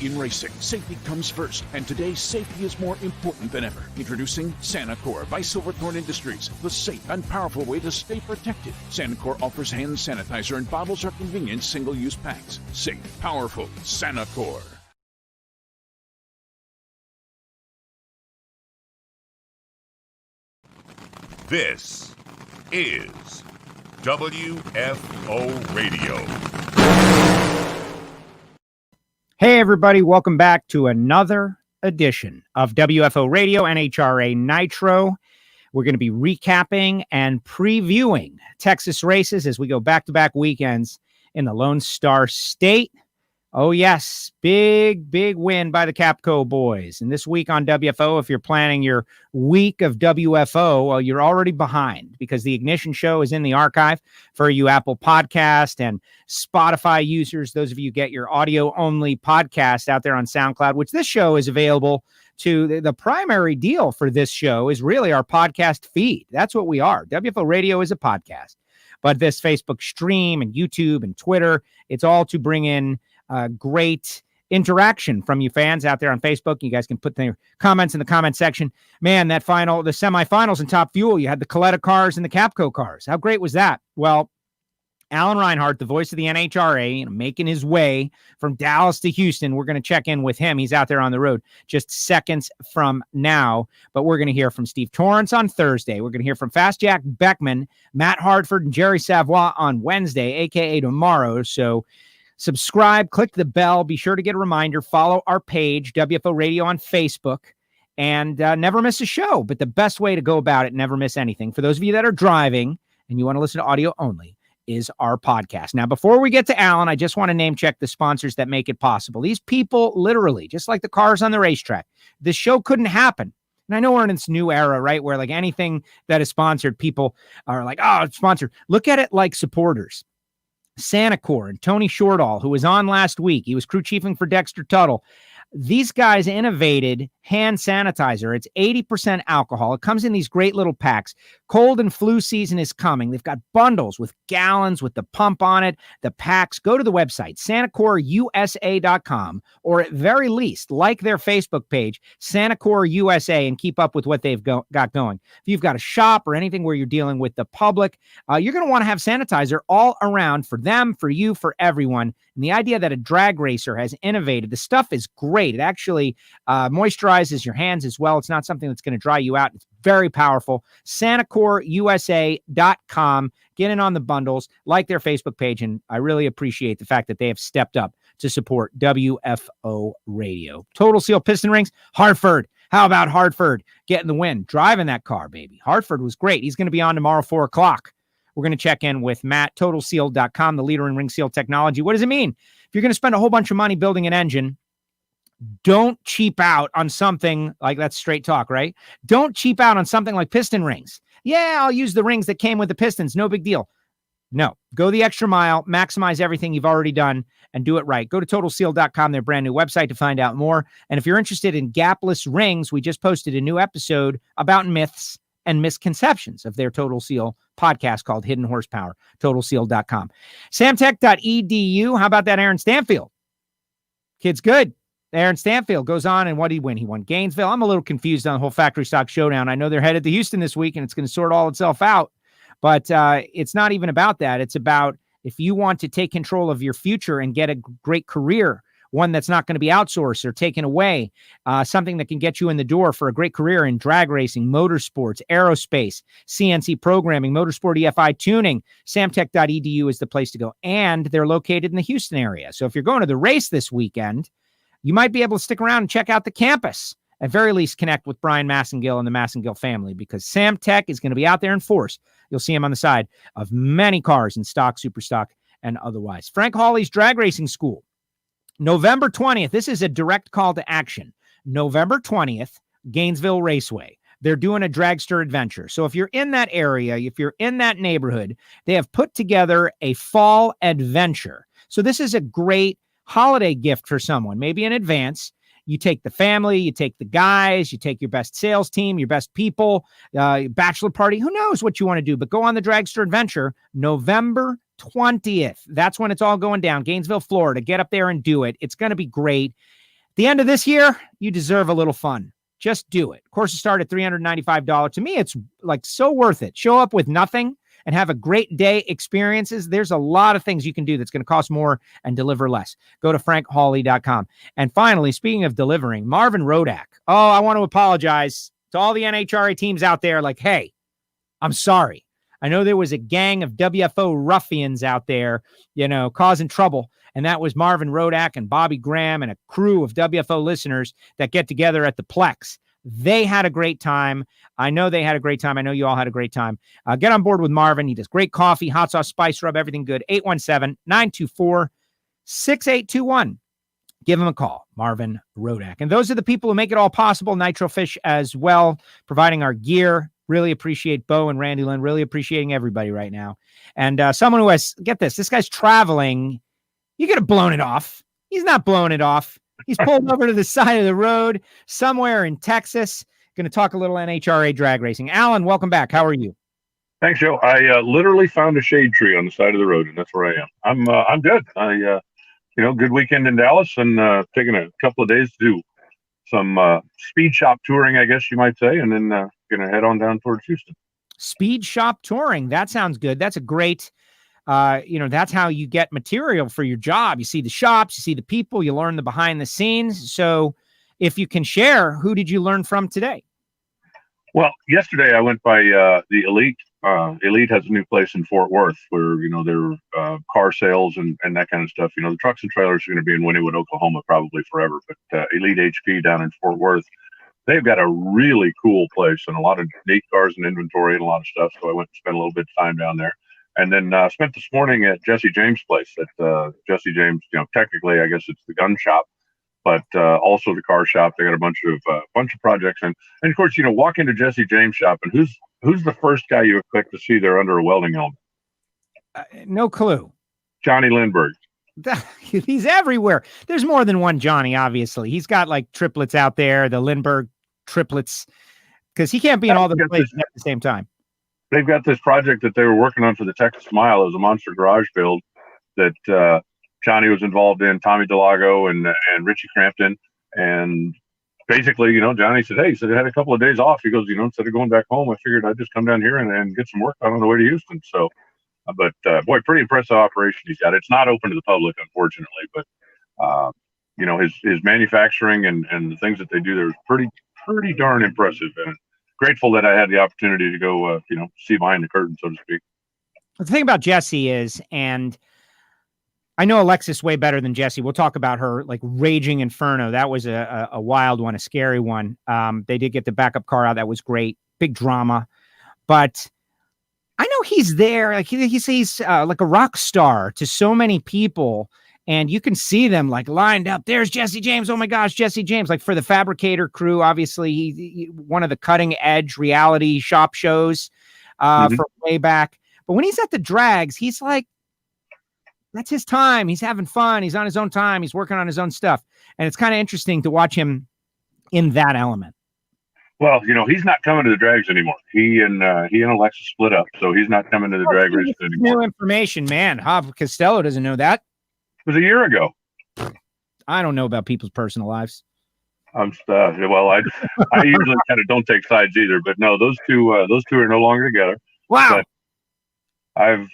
In racing, safety comes first, and today safety is more important than ever. Introducing Sanacor by Silverthorne Industries, the safe and powerful way to stay protected. Sanacor offers hand sanitizer and bottles are convenient single-use packs. Safe, powerful, Sanacor. This is WFO Radio. Hey, everybody. Welcome back to another edition of WFO Radio, NHRA Nitro. We're going to be recapping and previewing Texas races as we go back-to-back weekends in the Lone Star State. Oh, yes. Big win by the Capco boys. And this week on WFO, if you're planning your week of WFO, well, you're already behind because the Ignition Show is in the archive for you Apple Podcast and Spotify users. Those of you get your audio-only podcast out there on SoundCloud, which this show is available to. The primary deal for this show is really our podcast feed. That's what we are. WFO Radio is a podcast. But this Facebook stream and YouTube and Twitter, it's all to bring in great interaction from you fans out there on Facebook. You guys can put their comments in the comment section. Man, the semifinals in Top Fuel, you had the Coletta cars and the Capco cars. How great was that? Well, Alan Reinhart, the voice of the NHRA, making his way from Dallas to Houston. We're going to check in with him. He's out there on the road just seconds from now. But we're going to hear from Steve Torrance on Thursday. We're going to hear from Fast Jack Beckman, Matt Hartford, and Jerry Savoy on Wednesday, a.k.a. tomorrow. So subscribe, click the bell. Be sure to get a reminder. Follow our page, WFO Radio on Facebook, and never miss a show. But the best way to go about it, never miss anything, for those of you that are driving and you want to listen to audio only, is our podcast. Now, before we get to Alan, I just want to name check the sponsors that make it possible. These people, literally, just like the cars on the racetrack, this show couldn't happen. And I know we're in this new era, right, where like anything that is sponsored, people are like, oh, it's sponsored. Look at it like supporters. Sanacor and Tony Shortall, who was on last week. He was crew chiefing for Dexter Tuttle. These guys innovated hand sanitizer. It's 80% alcohol. It comes in these great little packs. Cold and flu season is coming. They've got bundles with gallons with the pump on it, the packs. Go to the website, SanacorUSA.com, or at very least, like their Facebook page, Sanacor USA, and keep up with what they've got going. If you've got a shop or anything where you're dealing with the public, you're going to want to have sanitizer all around for them, for you, for everyone. And the idea that a drag racer has innovated, the stuff is great. It actually moisturizes your hands as well. It's not something that's going to dry you out. It's very powerful. SanacorUSA.com. Get in on the bundles, like their Facebook page, and I really appreciate the fact that they have stepped up to support WFO Radio. Total Seal Piston Rings, Hartford. How about Hartford getting the win? Driving that car, baby. Hartford was great. He's going to be on tomorrow, 4 o'clock. We're going to check in with Matt, TotalSeal.com, the leader in ring seal technology. What does it mean? If you're going to spend a whole bunch of money building an engine, don't cheap out on something like, that's straight talk, right? Don't cheap out on something like piston rings. Yeah, I'll use the rings that came with the pistons. No big deal. No, go the extra mile, maximize everything you've already done, and do it right. Go to TotalSeal.com, their brand new website, to find out more. And if you're interested in gapless rings, we just posted a new episode about myths and misconceptions of their Total Seal podcast called Hidden Horsepower, TotalSeal.com. Samtech.edu. How about that Aaron Stanfield? Kid's good. Aaron Stanfield goes on, and what did he win? He won Gainesville. I'm a little confused on the whole factory stock showdown. I know they're headed to Houston this week, and it's going to sort all itself out. But it's not even about that. It's about if you want to take control of your future and get a great career, one that's not going to be outsourced or taken away, something that can get you in the door for a great career in drag racing, motorsports, aerospace, CNC programming, motorsport EFI tuning, samtech.edu is the place to go. And they're located in the Houston area. So if you're going to the race this weekend, you might be able to stick around and check out the campus. At very least, connect with Brian Massengill and the Massengill family, because Samtech is going to be out there in force. You'll see him on the side of many cars in stock, super stock, and otherwise. Frank Hawley's Drag Racing School. November 20th. This is a direct call to action. November 20th, Gainesville Raceway. They're doing a dragster adventure. So if you're in that area, if you're in that neighborhood, they have put together a fall adventure. So this is a great holiday gift for someone, maybe in advance. You take the family, you take the guys, you take your best sales team, your best people, bachelor party, who knows what you want to do, but go on the dragster adventure November 20th. That's when it's all going down. Gainesville, Florida. Get up there and do it. It's going to be great. the end of this year, you deserve a little fun. Just do it. Courses start at $395. To me, it's like so worth it. Show up with nothing and have a great day experiences. There's a lot of things you can do that's going to cost more and deliver less. Go to frankhawley.com. And finally, speaking of delivering, Marvin Rodak. Oh, I want to apologize to all the NHRA teams out there. Like, hey, I'm sorry. I know there was a gang of WFO ruffians out there, causing trouble. And that was Marvin Rodak and Bobby Graham and a crew of WFO listeners that get together at the Plex. They had a great time. I know they had a great time. I know you all had a great time. Get on board with Marvin. He does great coffee, hot sauce, spice rub, everything good. 817-924-6821. Give him a call, Marvin Rodak. And those are the people who make it all possible. Nitrofish as well, providing our gear. Really appreciate Bo and Randy Lynn. Really appreciating everybody right now. And someone who has, get this guy's traveling. You could have blown it off. He's not blowing it off. He's pulled over to the side of the road somewhere in Texas. Going to talk a little NHRA drag racing. Alan, welcome back. How are you? Thanks, Joe. I literally found a shade tree on the side of the road, and that's where I am. I'm good. Good weekend in Dallas, and taking a couple of days to do some speed shop touring, I guess you might say, and then going to head on down towards Houston. Speed shop touring. That sounds good. That's a great. That's how you get material for your job. You see the shops, you see the people, you learn the behind the scenes. So if you can share, who did you learn from today? Well, yesterday I went by the Elite. Elite has a new place in Fort Worth where, their car sales and that kind of stuff. The trucks and trailers are going to be in Wynnewood, Oklahoma, probably forever. But Elite HP down in Fort Worth, they've got a really cool place and a lot of neat cars and inventory and a lot of stuff. So I went and spent a little bit of time down there. And then spent this morning at Jesse James' place. At Jesse James, technically, I guess it's the gun shop, but also the car shop. They got a bunch of projects, and of course, walk into Jesse James' shop, and who's the first guy you expect to see there under a welding helmet? No clue. Johnny Lindbergh. He's everywhere. There's more than one Johnny. Obviously, he's got like triplets out there, the Lindbergh triplets, because he can't be in all the places at the same time. They've got this project that they were working on for the Texas Mile. It was a monster garage build that Johnny was involved in, Tommy Delago and Richie Crampton. And basically, Johnny said, hey, I had a couple of days off. He goes, instead of going back home, I figured I'd just come down here and get some work done on the way to Houston. So, boy, pretty impressive operation he's got. It's not open to the public, unfortunately, but, his manufacturing and the things that they do there is pretty darn impressive. And grateful that I had the opportunity to go, see behind the curtain, so to speak. The thing about Jesse is, and I know Alexis way better than Jesse. We'll talk about her, like Raging Inferno. That was a wild one, a scary one. They did get the backup car out. That was great. Big drama. But I know he's there. Like he's like a rock star to so many people. And you can see them like lined up. There's Jesse James. Oh my gosh, Jesse James. Like for the Fabricator crew, obviously he one of the cutting edge reality shop shows for way back. But when he's at the drags, he's like, that's his time. He's having fun. He's on his own time. He's working on his own stuff. And it's kind of interesting to watch him in that element. Well, he's not coming to the drags anymore. He and Alexis split up. So he's not coming to the drag races anymore. New information, man. Castello doesn't know that. It was a year ago. I don't know about people's personal lives. I usually kind of don't take sides either, but no, those two are no longer together. Wow. But I've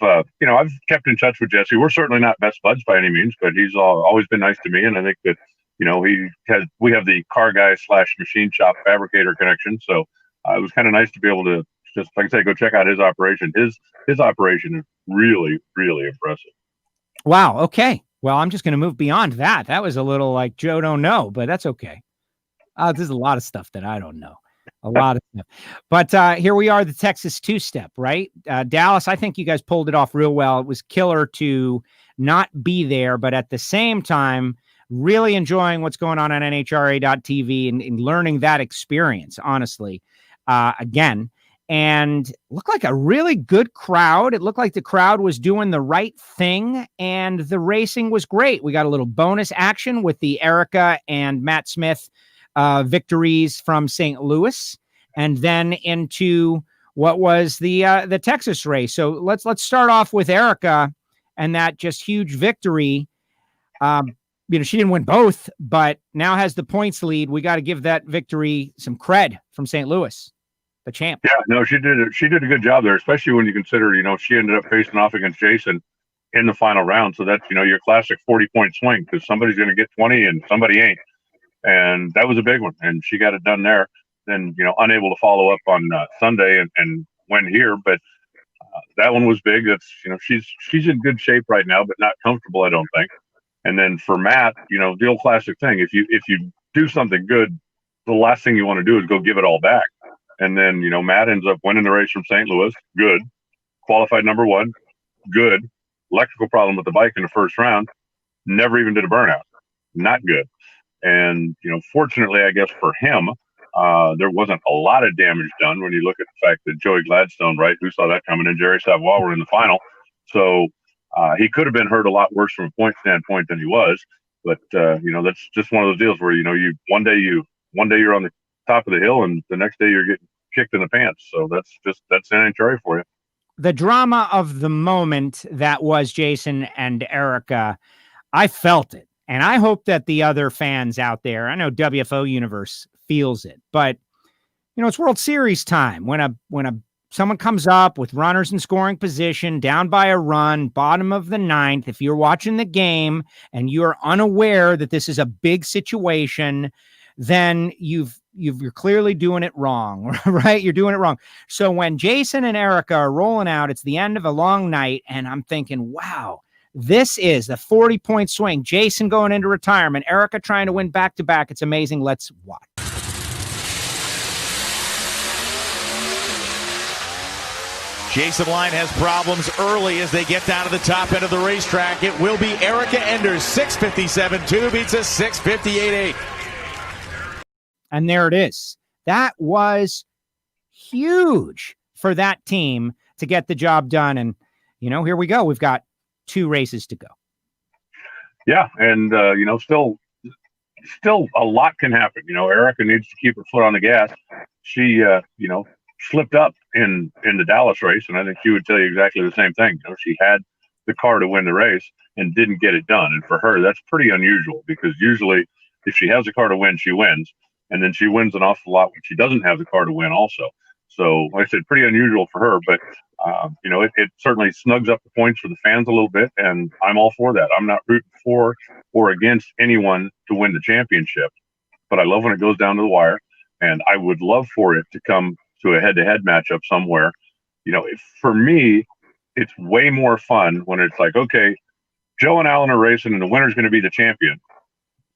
kept in touch with Jesse. We're certainly not best buds by any means, but he's always been nice to me. And I think that, we have the car guy / machine shop fabricator connection. So it was kind of nice to be able to just, like I say, go check out his operation. His operation is really, really impressive. Wow. Okay. Well, I'm just going to move beyond that. That was a little like Joe don't know, but that's okay. There's a lot of stuff that I don't know. A lot of stuff. But here we are, the Texas two-step, right? Dallas, I think you guys pulled it off real well. It was killer to not be there, but at the same time, really enjoying what's going on NHRA.tv and learning that experience, honestly, again. And looked like a really good crowd. It looked like the crowd was doing the right thing, and the racing was great. We got a little bonus action with the Erica and Matt Smith victories from St. Louis, and then into what was the Texas race. So let's start off with Erica and that just huge victory. she didn't win both, but now has the points lead. We got to give that victory some cred from St. Louis, the champ. Yeah, no, she did a good job there, especially when you consider, she ended up facing off against Jason in the final round. So that's, your classic 40-point swing, because somebody's going to get 20 and somebody ain't. And that was a big one. And she got it done there. Then, unable to follow up on Sunday and win here. But that one was big. That's, she's in good shape right now, but not comfortable, I don't think. And then for Matt, the old classic thing, if you do something good, the last thing you want to do is go give it all back. And then, Matt ends up winning the race from St. Louis. Good. Qualified number 1. Good. Electrical problem with the bike in the first round. Never even did a burnout. Not good. And, fortunately, I guess for him, there wasn't a lot of damage done when you look at the fact that Joey Gladstone, right, who saw that coming, and Jerry Savoy were in the final. So he could have been hurt a lot worse from a point standpoint than he was. But, that's just one of those deals where, one day you're on the top of the hill and the next day you're getting kicked in the pants. So that's NHRA for you. The drama of the moment that was Jason and Erica, I felt it. And I hope that the other fans out there, I know WFO Universe feels it, but it's World Series time. When someone comes up with runners in scoring position, down by a run, bottom of the 9th, if you're watching the game and you're unaware that this is a big situation, then you're clearly doing it wrong, right? You're doing it wrong. So when Jason and Erica are rolling out, it's the end of a long night, and I'm thinking, wow, this is the 40-point swing. Jason going into retirement, Erica trying to win back-to-back. It's amazing. Let's watch. Jason Line has problems early as they get down to the top end of the racetrack. It will be Erica Enders, 6:57.2 beats a 6:58.8. And there it is. That was huge for that team to get the job done. And, here we go. We've got 2 races to go. Yeah. And, still a lot can happen. Erica needs to keep her foot on the gas. She, slipped up in the Dallas race. And I think she would tell you exactly the same thing. She had the car to win the race and didn't get it done. And for her, that's pretty unusual, because usually if she has a car to win, she wins. And then she wins an awful lot when she doesn't have the car to win also. So like I said, pretty unusual for her, but it certainly snugs up the points for the fans a little bit. And I'm all for that. I'm not rooting for or against anyone to win the championship, but I love when it goes down to the wire, and I would love for it to come to a head-to-head matchup somewhere. For me, it's way more fun when it's like, okay, Joe and Alan are racing and the winner's going to be the champion,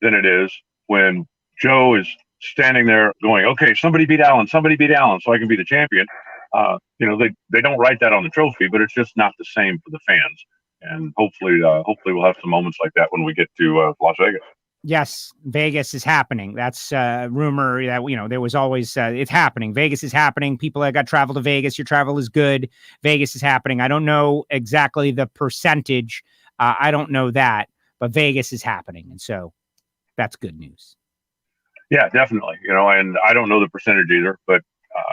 than it is when Joe is standing there going, okay, somebody beat Alan so I can be the champion. They don't write that on the trophy, but it's just not the same for the fans. And hopefully we'll have some moments like that when we get to Las Vegas. Yes, Vegas is happening. That's a rumor that, there was always, it's happening. Vegas is happening. People that got travel to Vegas, your travel is good. Vegas is happening. I don't know exactly the percentage. I don't know that, but Vegas is happening. And so that's good news. Yeah, definitely. And I don't know the percentage either, but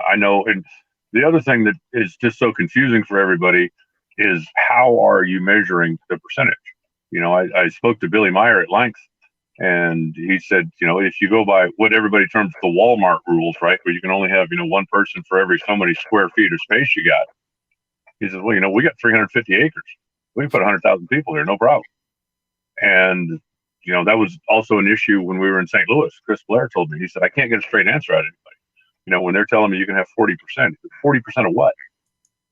I know. And the other thing that is just so confusing for everybody is, how are you measuring the percentage? I spoke to Billy Meyer at length, and he said, if you go by what everybody terms the Walmart rules, right, where you can only have, one person for every so many square feet of space you got. He says, well, we got 350 acres. We can put 100,000 people here, no problem. And that was also an issue when we were in St. Louis. Chris Blair told me, he said, I can't get a straight answer out of anybody. When they're telling me you can have 40%, 40% of what?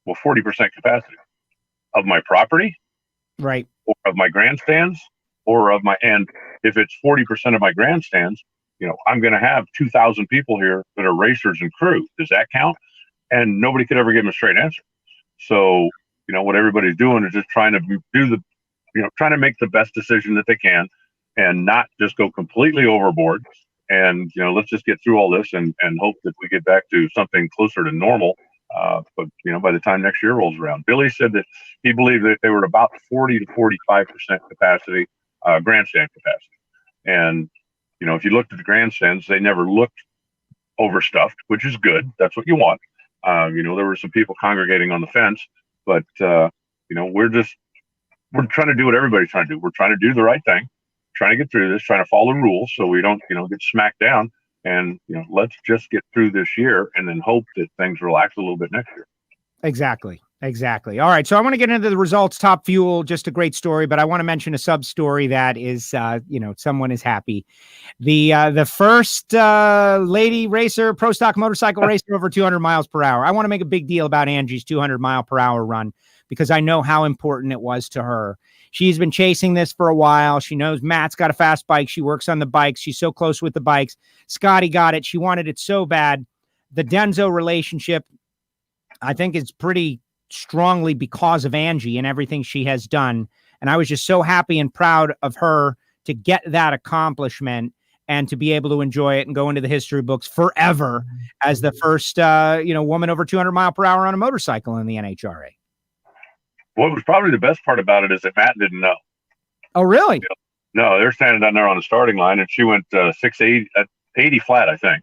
Well, 40% capacity of my property, right? Or of my grandstands, and if it's 40% of my grandstands, I'm going to have 2,000 people here that are racers and crew. Does that count? And nobody could ever give them a straight answer. So, what everybody's doing is just trying to trying to make the best decision that they can, and not just go completely overboard. And, let's just get through all this and hope that we get back to something closer to normal. But, by the time next year rolls around, Billy said that he believed that they were about 40 to 45% capacity, grandstand capacity. And, if you looked at the grandstands, they never looked overstuffed, which is good. That's what you want. There were some people congregating on the fence, but, we're trying to do what everybody's trying to do. We're trying to do the right thing. trying to get through this, trying to follow rules so we don't, get smacked down. And, let's just get through this year and then hope that things relax a little bit next year. Exactly. All right. So I want to get into the results. Top Fuel, just a great story, but I want to mention a sub story that is, someone is happy. The first lady racer, pro stock motorcycle racer over 200 miles per hour. I want to make a big deal about Angie's 200 mile per hour run because I know how important it was to her. She's been chasing this for a while. She knows Matt's got a fast bike. She works on the bikes. She's so close with the bikes. Scotty got it. She wanted it so bad. The Denzo relationship, I think, is pretty strongly because of Angie and everything she has done. And I was just so happy and proud of her to get that accomplishment and to be able to enjoy it and go into the history books forever as the first, woman over 200 mile per hour on a motorcycle in the NHRA. What was probably the best part about it is that Matt didn't know. Oh, really? No, they're standing down there on the starting line, and she went 680 at 80 flat, I think.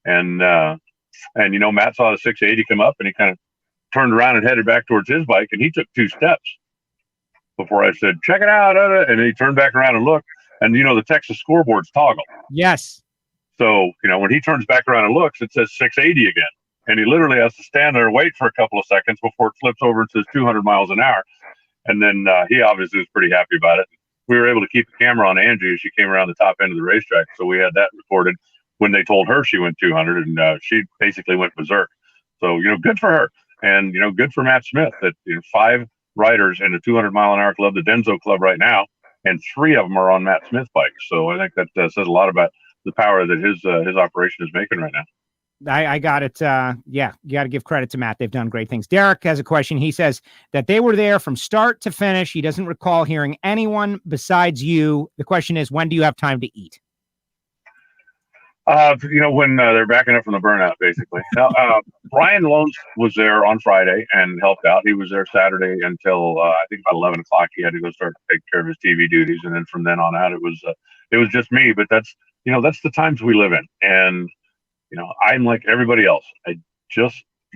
And Matt saw the 680 come up, and he kind of turned around and headed back towards his bike, and he took 2 steps before I said, check it out. And he turned back around and looked, and, the Texas scoreboards toggle. Yes. So, when he turns back around and looks, it says 680 again. And he literally has to stand there and wait for a couple of seconds before it flips over and says 200 miles an hour. And then he obviously was pretty happy about it. We were able to keep the camera on Angie as she came around the top end of the racetrack. So we had that recorded when they told her she went 200, and she basically went berserk. So, good for her. And, good for Matt Smith that 5 riders in the 200 mile an hour club, the Denzo club right now, and 3 of them are on Matt Smith bikes. So I think that says a lot about the power that his operation is making right now. I got it. You got to give credit to Matt. They've done great things. Derek has a question. He says that they were there from start to finish. He doesn't recall hearing anyone besides you. The question is, when do you have time to eat? When they're backing up from the burnout, basically. Now, Brian Lones was there on Friday and helped out. He was there Saturday until I think about 11 o'clock. He had to go start to take care of his TV duties, and then from then on out, it was just me. But that's the times we live in, and I'm like everybody else.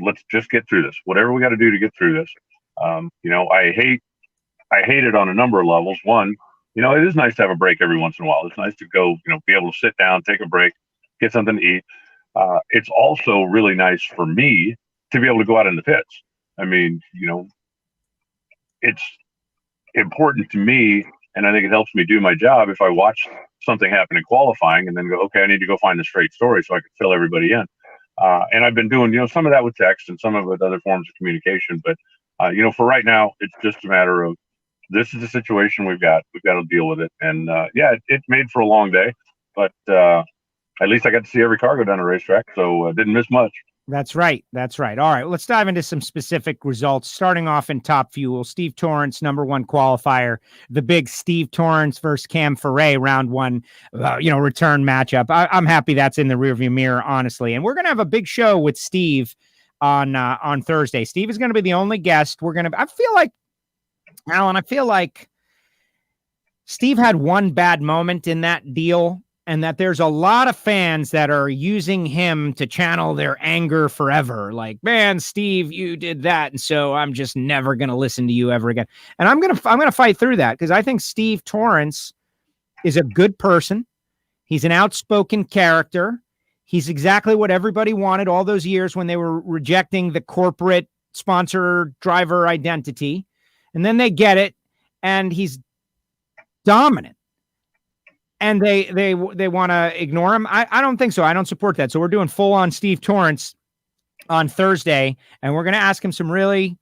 Let's just get through this. Whatever we got to do to get through this. I hate it on a number of levels. One, it is nice to have a break every once in a while. It's nice to go, be able to sit down, take a break, get something to eat. It's also really nice for me to be able to go out in the pits. I mean, it's important to me, and I think it helps me do my job if I watch something happen in qualifying and then go, okay, I need to go find the straight story so I can fill everybody in. And I've been doing, some of that with text and some of it with other forms of communication. But, for right now, it's just a matter of this is the situation we've got. We've got to deal with it. And, it made for a long day, but at least I got to see every car go down a racetrack, so I didn't miss much. That's right. All right, let's dive into some specific results. Starting off in Top Fuel, Steve Torrance, number 1 qualifier, the big Steve Torrance versus Cam Ferret round 1, return matchup. I'm happy that's in the rearview mirror, honestly. And we're going to have a big show with Steve on Thursday. Steve is going to be the only guest. I feel like Steve had one bad moment in that deal, and that there's a lot of fans that are using him to channel their anger forever. Like, man, Steve, you did that, and so I'm just never going to listen to you ever again. And I'm going to fight through that because I think Steve Torrance is a good person. He's an outspoken character. He's exactly what everybody wanted all those years when they were rejecting the corporate sponsor driver identity. And then they get it, and he's dominant. And they want to ignore him. I don't think so. I don't support that. So we're doing full on Steve Torrance on Thursday, and we're going to ask him some really,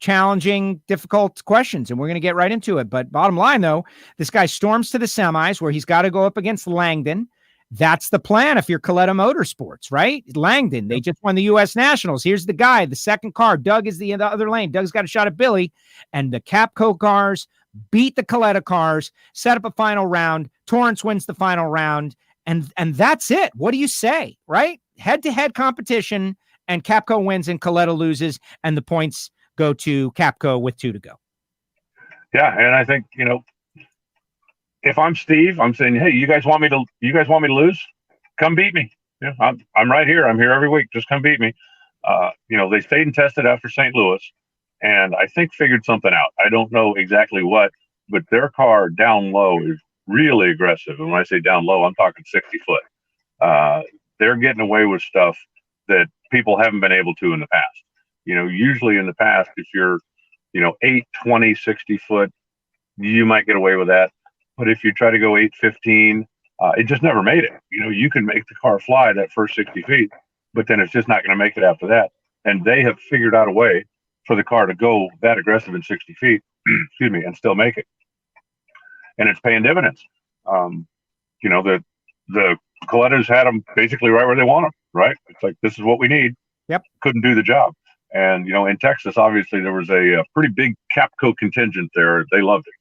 challenging, difficult questions, and we're going to get right into it. But bottom line, though, this guy storms to the semis where he's got to go up against Langdon. That's the plan if you're Coletta Motorsports, right? Langdon, they just won the U.S. Nationals. Here's the guy, the second car. Doug is the other lane. Doug's got a shot at Billy, and the Capco cars beat the Coletta cars, set up a final round. Torrance wins the final round, and that's it. What do you say, right? Head-to-head competition, and Capco wins and Coletta loses, and the points go to Capco with 2 to go. Yeah, and I think, if I'm Steve, I'm saying, hey, you guys want me to lose? Come beat me. I'm right here. I'm here every week. Just come beat me. They stayed and tested after St. Louis, and I think figured something out. I don't know exactly what, but their car down low is really aggressive. And when I say down low, I'm talking 60 foot. They're getting away with stuff that people haven't been able to in the past. Usually in the past, if you're, 8, 20, 60 foot, you might get away with that. But if you try to go 8, 15, it just never made it. You can make the car fly that first 60 feet, but then it's just not going to make it after that. And they have figured out a way for the car to go that aggressive in 60 feet, excuse me, and still make it. And it's paying dividends. The Colettas had them basically right where they want them, right? It's like, this is what we need. Yep. Couldn't do the job. And, in Texas, obviously, there was a pretty big Capco contingent there. They loved it.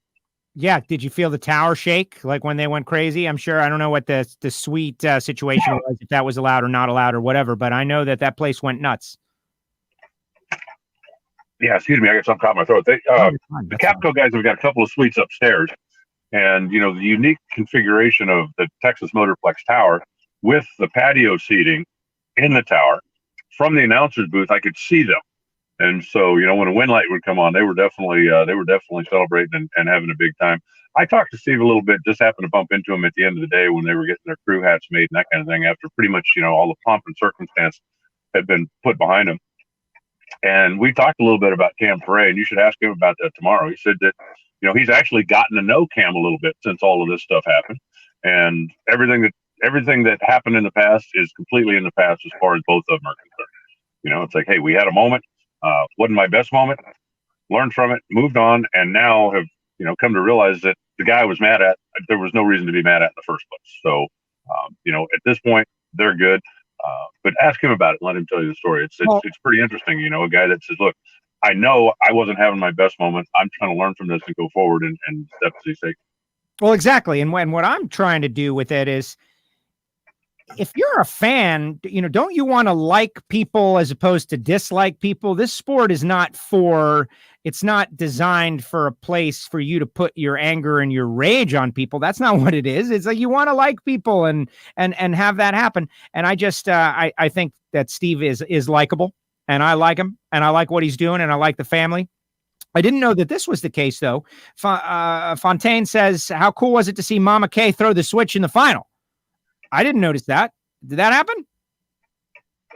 Yeah. Did you feel the tower shake like when they went crazy? I'm sure. I don't know what the suite situation was, if that was allowed or not allowed or whatever, but I know that place went nuts. Yeah, excuse me, I got something caught in my throat. The Capco guys have got a couple of suites upstairs, and the unique configuration of the Texas Motorplex Tower with the patio seating in the tower. From the announcer's booth, I could see them, and so when a wind light would come on, they were definitely celebrating and having a big time. I talked to Steve a little bit, just happened to bump into him at the end of the day when they were getting their crew hats made and that kind of thing. After pretty much all the pomp and circumstance had been put behind them. And we talked a little bit about Cam Ferret, and you should ask him about that tomorrow. He said that, he's actually gotten to know Cam a little bit since all of this stuff happened. And everything that happened in the past is completely in the past as far as both of them are concerned. It's like, hey, we had a moment. Wasn't my best moment. Learned from it, moved on, and now have, come to realize that the guy I was mad at, there was no reason to be mad at in the first place. So, at this point, they're good. But ask him about it and let him tell you the story. It's pretty interesting, a guy that says, look, I know I wasn't having my best moment. I'm trying to learn from this and go forward and steps he's taking. Well, exactly. And what I'm trying to do with it is, if you're a fan, don't you want to like people as opposed to dislike people? This sport is it's not designed for a place for you to put your anger and your rage on people. That's not what it is. It's like you want to like people and have that happen. And I just, I think that Steve is likable, and I like him, and I like what he's doing, and I like the family. I didn't know that this was the case, though. Fontaine says, how cool was it to see Mama Kay throw the switch in the final? I didn't notice that. Did that happen?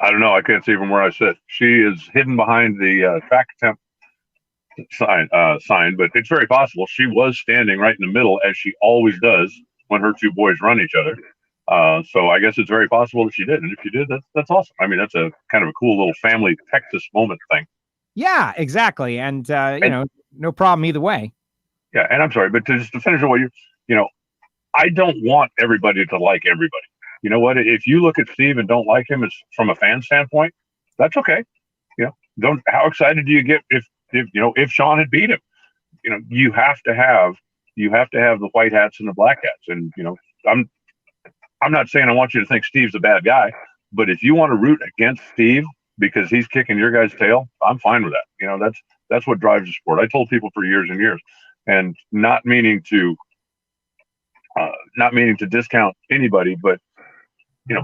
I don't know. I can't see from where I sit. She is hidden behind the track attempt sign, but it's very possible she was standing right in the middle, as she always does when her two boys run each other. So I guess it's very possible that she did. And if she did, that's awesome. I mean, that's a kind of a cool little family Texas moment thing. Yeah, exactly. And no problem either way. Yeah. And I'm sorry, but to finish on what I don't want everybody to like everybody. You know what? If you look at Steve and don't like him, it's from a fan standpoint, that's okay. How excited do you get if Sean had beat him? You have to have the white hats and the black hats. And I'm not saying I want you to think Steve's a bad guy, but if you want to root against Steve because he's kicking your guy's tail, I'm fine with that. That's what drives the sport. I told people for years and years, and not meaning to discount anybody, but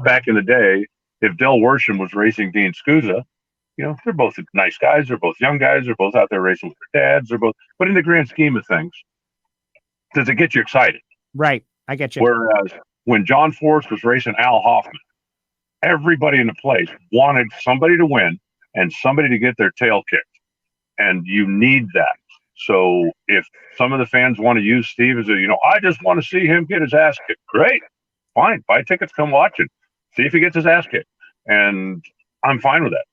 back in the day, if Del Worsham was racing Dean Scusa, they're both nice guys, they're both young guys, they're both out there racing with their dads, but in the grand scheme of things, does it get you excited? Right, I get you. Whereas when John Forrest was racing Al Hoffman, everybody in the place wanted somebody to win and somebody to get their tail kicked, and you need that. So if some of the fans want to use Steve as I just want to see him get his ass kicked, great, fine, buy tickets, come watch it, see if he gets his ass kicked, and I'm fine with that.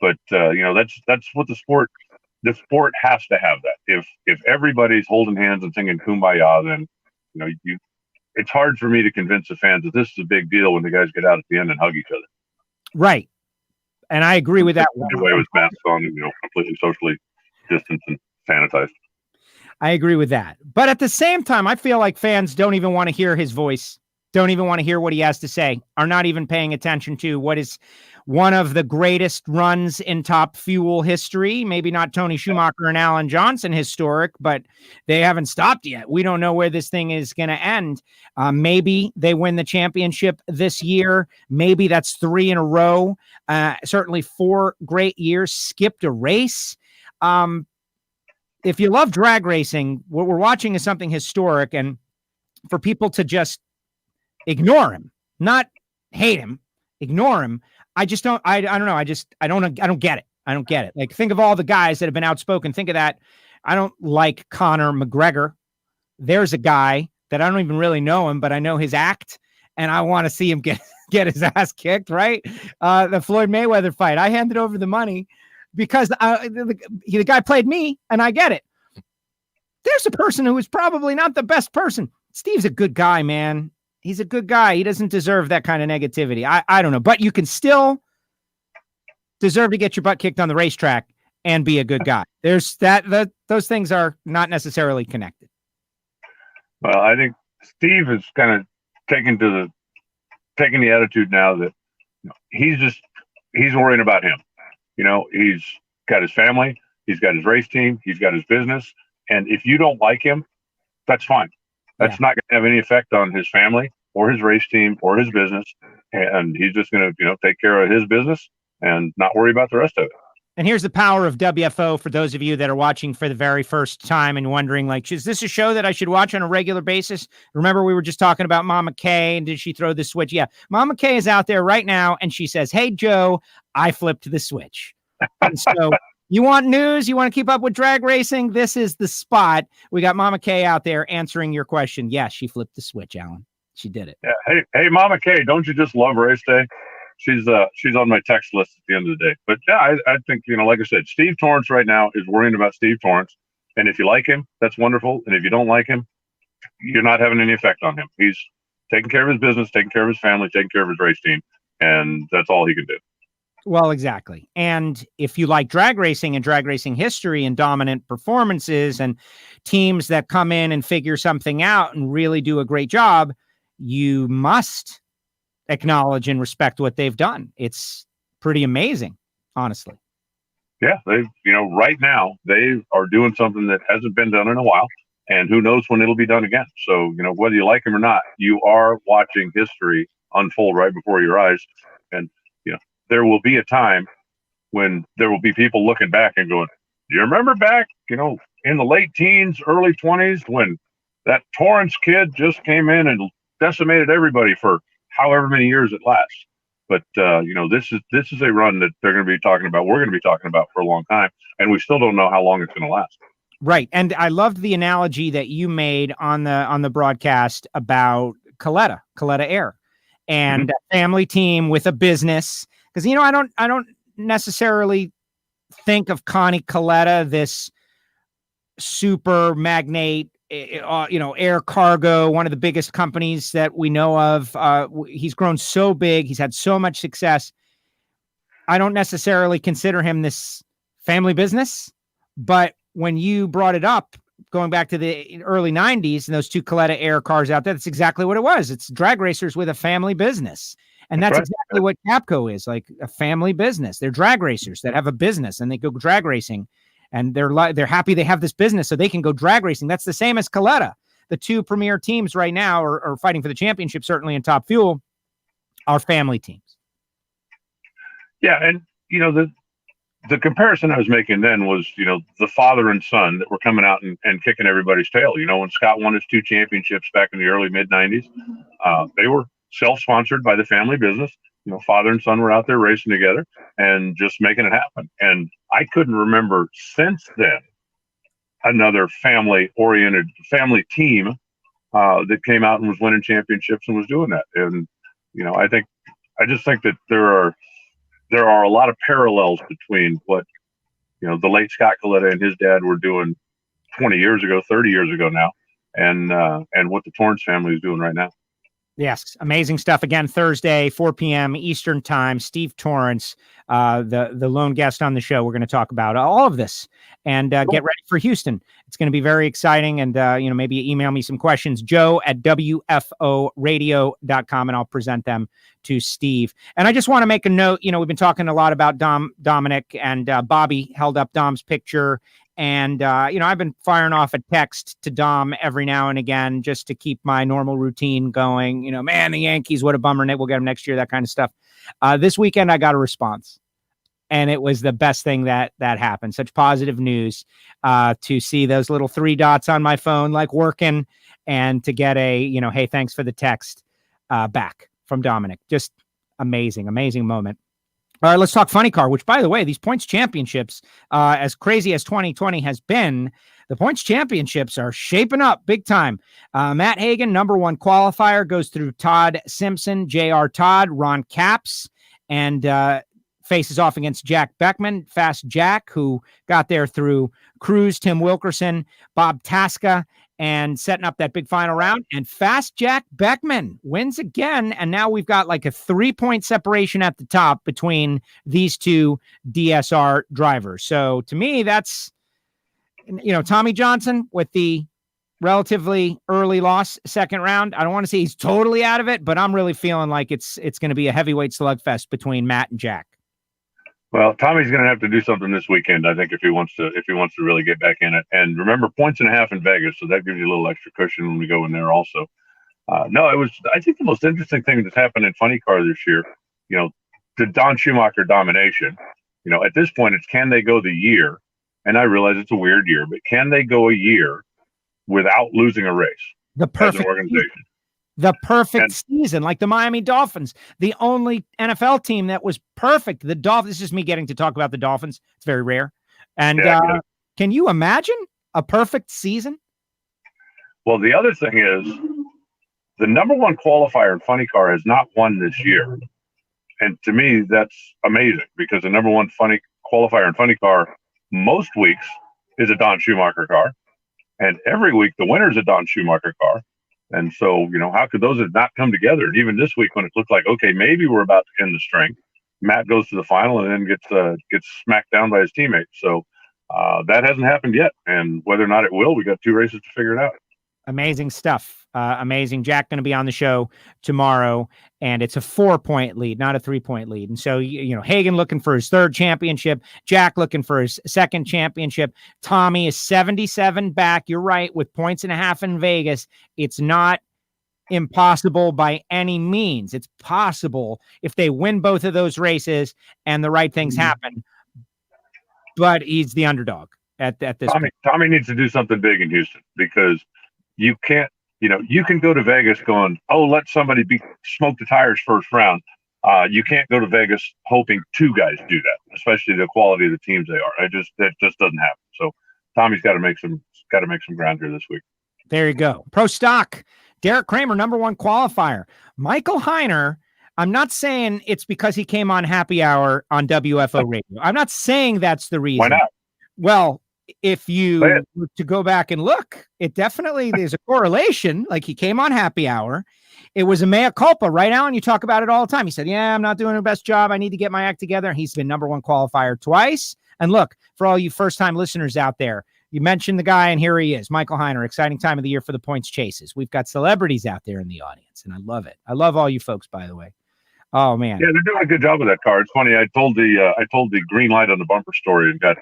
But that's what the sport has to have that. If everybody's holding hands and singing Kumbaya, then it's hard for me to convince the fans that this is a big deal when the guys get out at the end and hug each other. Right, and I agree with that. The way it was masks on, completely socially distanced and sanitized. I agree with that. But at the same time, I feel like fans don't even want to hear his voice, don't even want to hear what he has to say, are not even paying attention to what is one of the greatest runs in Top Fuel history. Maybe not Tony Schumacher and Alan Johnson historic, but they haven't stopped yet. We don't know where this thing is going to end. Maybe they win the championship this year. Maybe that's 3 in a row. Certainly 4 great years, skipped a race. If you love drag racing, what we're watching is something historic. And for people to just ignore him, not hate him, ignore him. I just don't, I don't know. I don't get it. I don't get it. Like, think of all the guys that have been outspoken. Think of that. I don't like Conor McGregor. There's a guy that I don't even really know him, but I know his act, and I want to see him get his ass kicked, right? The Floyd Mayweather fight. I handed over the money because the guy played me, and I get it. There's a person who is probably not the best person. Steve's a good guy, man. He's a good guy. He doesn't deserve that kind of negativity. I don't know, but you can still deserve to get your butt kicked on the racetrack and be a good guy. There's those things are not necessarily connected. Well, I think Steve is kind of taking the attitude now that he's worrying about him. He's got his family, he's got his race team, he's got his business. And if you don't like him, that's fine. That's not going to have any effect on his family or his race team or his business. And he's just going to, take care of his business and not worry about the rest of it. And here's the power of WFO for those of you that are watching for the very first time and wondering, like, is this a show that I should watch on a regular basis? Remember, we were just talking about Mama Kay, and did she throw the switch? Yeah, Mama Kay is out there right now, and she says, hey, Joe, I flipped the switch. And so you want news? You want to keep up with drag racing? This is the spot. We got Mama Kay out there answering your question. Yes, she flipped the switch, Alan. She did it. Yeah. Hey, Mama Kay, don't you just love race day? She's on my text list at the end of the day. But yeah, I think, like I said, Steve Torrence right now is worrying about Steve Torrence. And if you like him, that's wonderful. And if you don't like him, you're not having any effect on him. He's taking care of his business, taking care of his family, taking care of his race team. And that's all he can do. Well, exactly. And if you like drag racing and drag racing history and dominant performances and teams that come in and figure something out and really do a great job, you must acknowledge and respect what they've done. It's pretty amazing, honestly. Yeah, right now they are doing something that hasn't been done in a while, and who knows when it'll be done again. So, whether you like them or not, you are watching history unfold right before your eyes. And, there will be a time when there will be people looking back and going, do you remember back, in the late teens, early 20s, when that Torrance kid just came in and decimated everybody for however many years it lasts. But, this is a run that they're going to be talking about. We're going to be talking about for a long time. And we still don't know how long it's going to last. Right. And I loved the analogy that you made on the broadcast about Castello Air and a family team with a business. Because, I don't necessarily think of Connie Castello, this super magnate, air cargo, one of the biggest companies that we know of. He's grown so big. He's had so much success. I don't necessarily consider him this family business, but when you brought it up, going back to the early 90s and those two Castello Air cars out there, that's exactly what it was. It's drag racers with a family business. And that's exactly what Capco is, like a family business. They're drag racers that have a business and they go drag racing. And they're happy they have this business so they can go drag racing. That's the same as Castello. The two premier teams right now are fighting for the championship, certainly in Top Fuel, are family teams. Yeah, and, the comparison I was making then was, the father and son that were coming out and kicking everybody's tail. When Scott won his 2 championships back in the early, mid-'90s, they were self-sponsored by the family business. Father and son were out there racing together and just making it happen. And I couldn't remember since then another family-oriented family team that came out and was winning championships and was doing that. And, I just think that there are a lot of parallels between what, the late Scott Castello and his dad were doing 20 years ago, 30 years ago now, and what the Torrance family is doing right now. Yes, amazing stuff. Again, Thursday, 4 p.m. Eastern Time. Steve Torrence, the lone guest on the show. We're going to talk about all of this and get ready for Houston. It's going to be very exciting. And, maybe email me some questions, joe@wforadio.com, and I'll present them to Steve. And I just want to make a note. We've been talking a lot about Dominic, and Bobby held up Dom's picture. And, I've been firing off a text to Dom every now and again just to keep my normal routine going. Man, the Yankees, what a bummer. We'll get them next year, that kind of stuff. This weekend, I got a response. And it was the best thing that happened. Such positive news to see those little 3 dots on my phone, like working. and to get a, hey, thanks for the text back from Dominic. Just amazing moment. All right, let's talk funny car, which, by the way, these points championships, as crazy as 2020 has been, the points championships are shaping up big time. Matt Hagan, number one qualifier, goes through Todd Simpson, J.R. Todd, Ron Capps, and faces off against Jack Beckman, Fast Jack, who got there through Cruz, Tim Wilkerson, Bob Tasca, and setting up that big final round. And Fast Jack Beckman wins again. And now we've got like a 3-point separation at the top between these two DSR drivers. So to me, that's, Tommy Johnson with the relatively early loss second round. I don't want to say he's totally out of it, but I'm really feeling like it's going to be a heavyweight slugfest between Matt and Jack. Well, Tommy's going to have to do something this weekend, I think, if he wants to really get back in it. And remember, 1.5 points in Vegas, so that gives you a little extra cushion when we go in there also. I think the most interesting thing that's happened in Funny Car this year, the Don Schumacher domination. At this point, it's can they go the year? And I realize it's a weird year, but can they go a year without losing a race? The perfect as an organization. The perfect season, like the Miami Dolphins, the only NFL team that was perfect. The Dolphins, this is me getting to talk about the Dolphins. It's very rare. And can you imagine a perfect season? Well, the other thing is the number one qualifier in Funny Car has not won this year. And to me, that's amazing because the number one qualifier in Funny Car most weeks is a Don Schumacher car. And every week the winner is a Don Schumacher car. And so, how could those have not come together? And even this week when it looked like, okay, maybe we're about to end the string, Matt goes to the final and then gets smacked down by his teammate. So that hasn't happened yet. And whether or not it will, we got 2 races to figure it out. Amazing stuff. Amazing. Jack going to be on the show tomorrow, and it's a 4-point lead, not a 3-point lead. And so, Hagan looking for his 3rd championship, Jack looking for his 2nd championship. Tommy is 77 back. You're right. With 1.5 points in Vegas, it's not impossible by any means. It's possible if they win both of those races and the right things happen. But he's the underdog at this point. Tommy needs to do something big in Houston because you can't, you can go to Vegas going, oh, let somebody smoke the tires first round. You can't go to Vegas hoping 2 guys do that, especially the quality of the teams they are. That just doesn't happen. So Tommy's got to make some ground here this week. There you go. Pro Stock. Derek Kramer, number one qualifier. Michael Heiner. I'm not saying it's because he came on Happy Hour on WFO radio. I'm not saying that's the reason. Why not? Well, if you were to go back and look, it definitely, there's a correlation. Like he came on Happy Hour. It was a mea culpa, right, Alan? You talk about it all the time. He said, yeah, I'm not doing the best job. I need to get my act together. He's been number one qualifier twice. And look, for all you first-time listeners out there, you mentioned the guy, and here he is, Michael Heiner. Exciting time of the year for the points chases. We've got celebrities out there in the audience, and I love it. I love all you folks, by the way. Oh, man. Yeah, they're doing a good job with that car. It's funny. I told the green light on the bumper story and got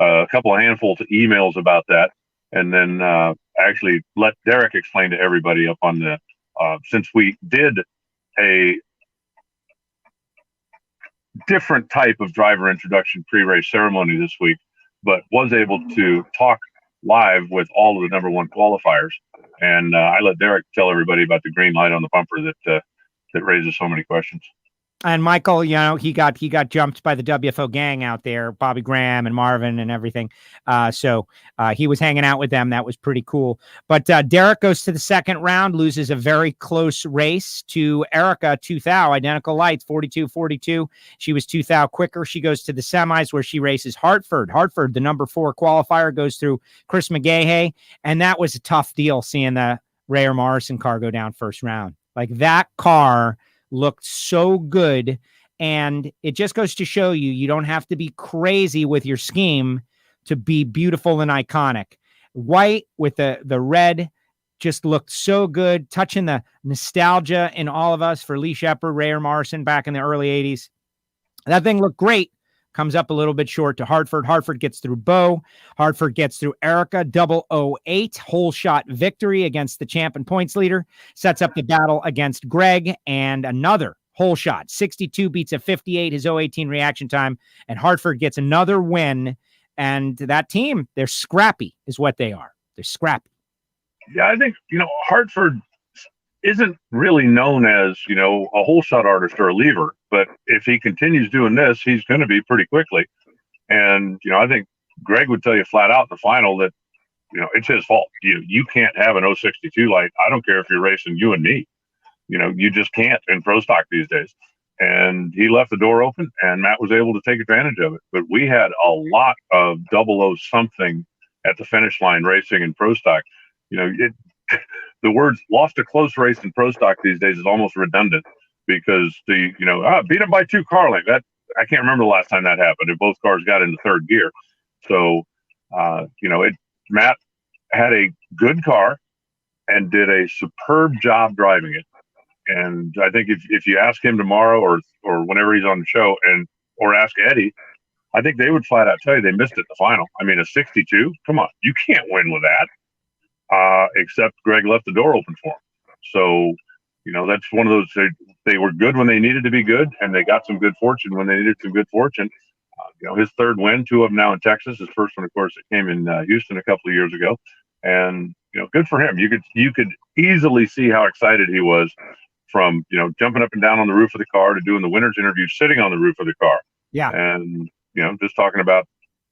a couple of handfuls of emails about that. And then actually let Derek explain to everybody up on the, since we did a different type of driver introduction pre-race ceremony this week, but was able to talk live with all of the number one qualifiers. And I let Derek tell everybody about the green light on the bumper that raises so many questions. And Michael, he got jumped by the WFO gang out there, Bobby Graham and Marvin and everything. So he was hanging out with them. That was pretty cool. But Derek goes to the 2nd round, loses a very close race to Erica 2,000, identical lights, 42-42. She was 2,000 quicker. She goes to the semis where she races Hartford. Hartford, the number 4 qualifier, goes through Chris McGahey. And that was a tough deal seeing the Ray or Morrison car go down first round. Like that car looked so good, and it just goes to show you don't have to be crazy with your scheme to be beautiful and iconic. White with the red just looked so good, touching the nostalgia in all of us for Lee Shepard, Ray or Morrison back in the early 80s. That thing looked great. Comes up a little bit short to Hartford. Hartford gets through Bo. Hartford gets through Erica. 008 whole shot victory against the champ and points leader. Sets up the battle against Greg, and another whole shot. 62 beats a 58, his 018 reaction time. And Hartford gets another win. And that team, they're scrappy is what they are. They're scrappy. Yeah, I think, Hartford isn't really known as, a whole shot artist or a lever, but if he continues doing this, he's going to be pretty quickly. And, I think Greg would tell you flat out in the final that, it's his fault. You can't have an 062 light. I don't care if you're racing you and me. You just can't in pro stock these days. And he left the door open, and Matt was able to take advantage of it. But we had a lot of 00 something at the finish line racing in pro stock. The words "lost a close race" in pro stock these days is almost redundant because beat him by 2 car lengths. That I can't remember the last time that happened. If both cars got into third gear, so Matt had a good car and did a superb job driving it. And I think if you ask him tomorrow or whenever he's on the show or ask Eddie, I think they would flat out tell you they missed it in the final. I mean, a 62, come on, you can't win with that. Except Greg left the door open for him. So, that's one of those, they were good when they needed to be good, and they got some good fortune when they needed some good fortune. His third win, 2 of them now in Texas. His first one, of course, it came in Houston a couple of years ago. And, good for him. You could easily see how excited he was from, jumping up and down on the roof of the car to doing the winner's interview, sitting on the roof of the car. Yeah. And, just talking about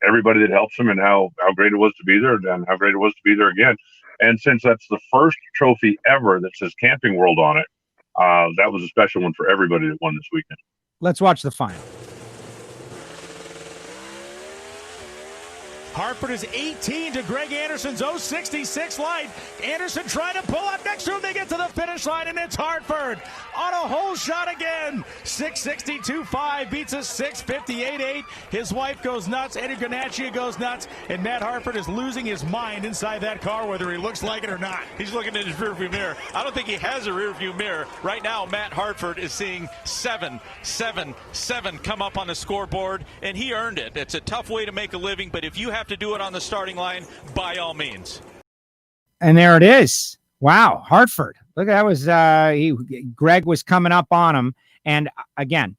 everybody that helps him and how great it was to be there and how great it was to be there again. And since that's the first trophy ever that says Camping World on it, that was a special one for everybody that won this weekend. Let's watch the final. Hartford is 18 to Greg Anderson's 066 light. Anderson trying to pull up next to him. They get to the finish line, and it's Hartford on a whole shot again. 662.5 beats a 658.8. His wife goes nuts. Eddie Granaccia goes nuts. And Matt Hartford is losing his mind inside that car, whether he looks like it or not. He's looking in his rearview mirror. I don't think he has a rearview mirror. Right now, Matt Hartford is seeing 7, 7, 7 come up on the scoreboard, and he earned it. It's a tough way to make a living, but if you have to do it on the starting line, by all means. And there it is. Wow, Hartford. Look, that was Greg was coming up on him. And again,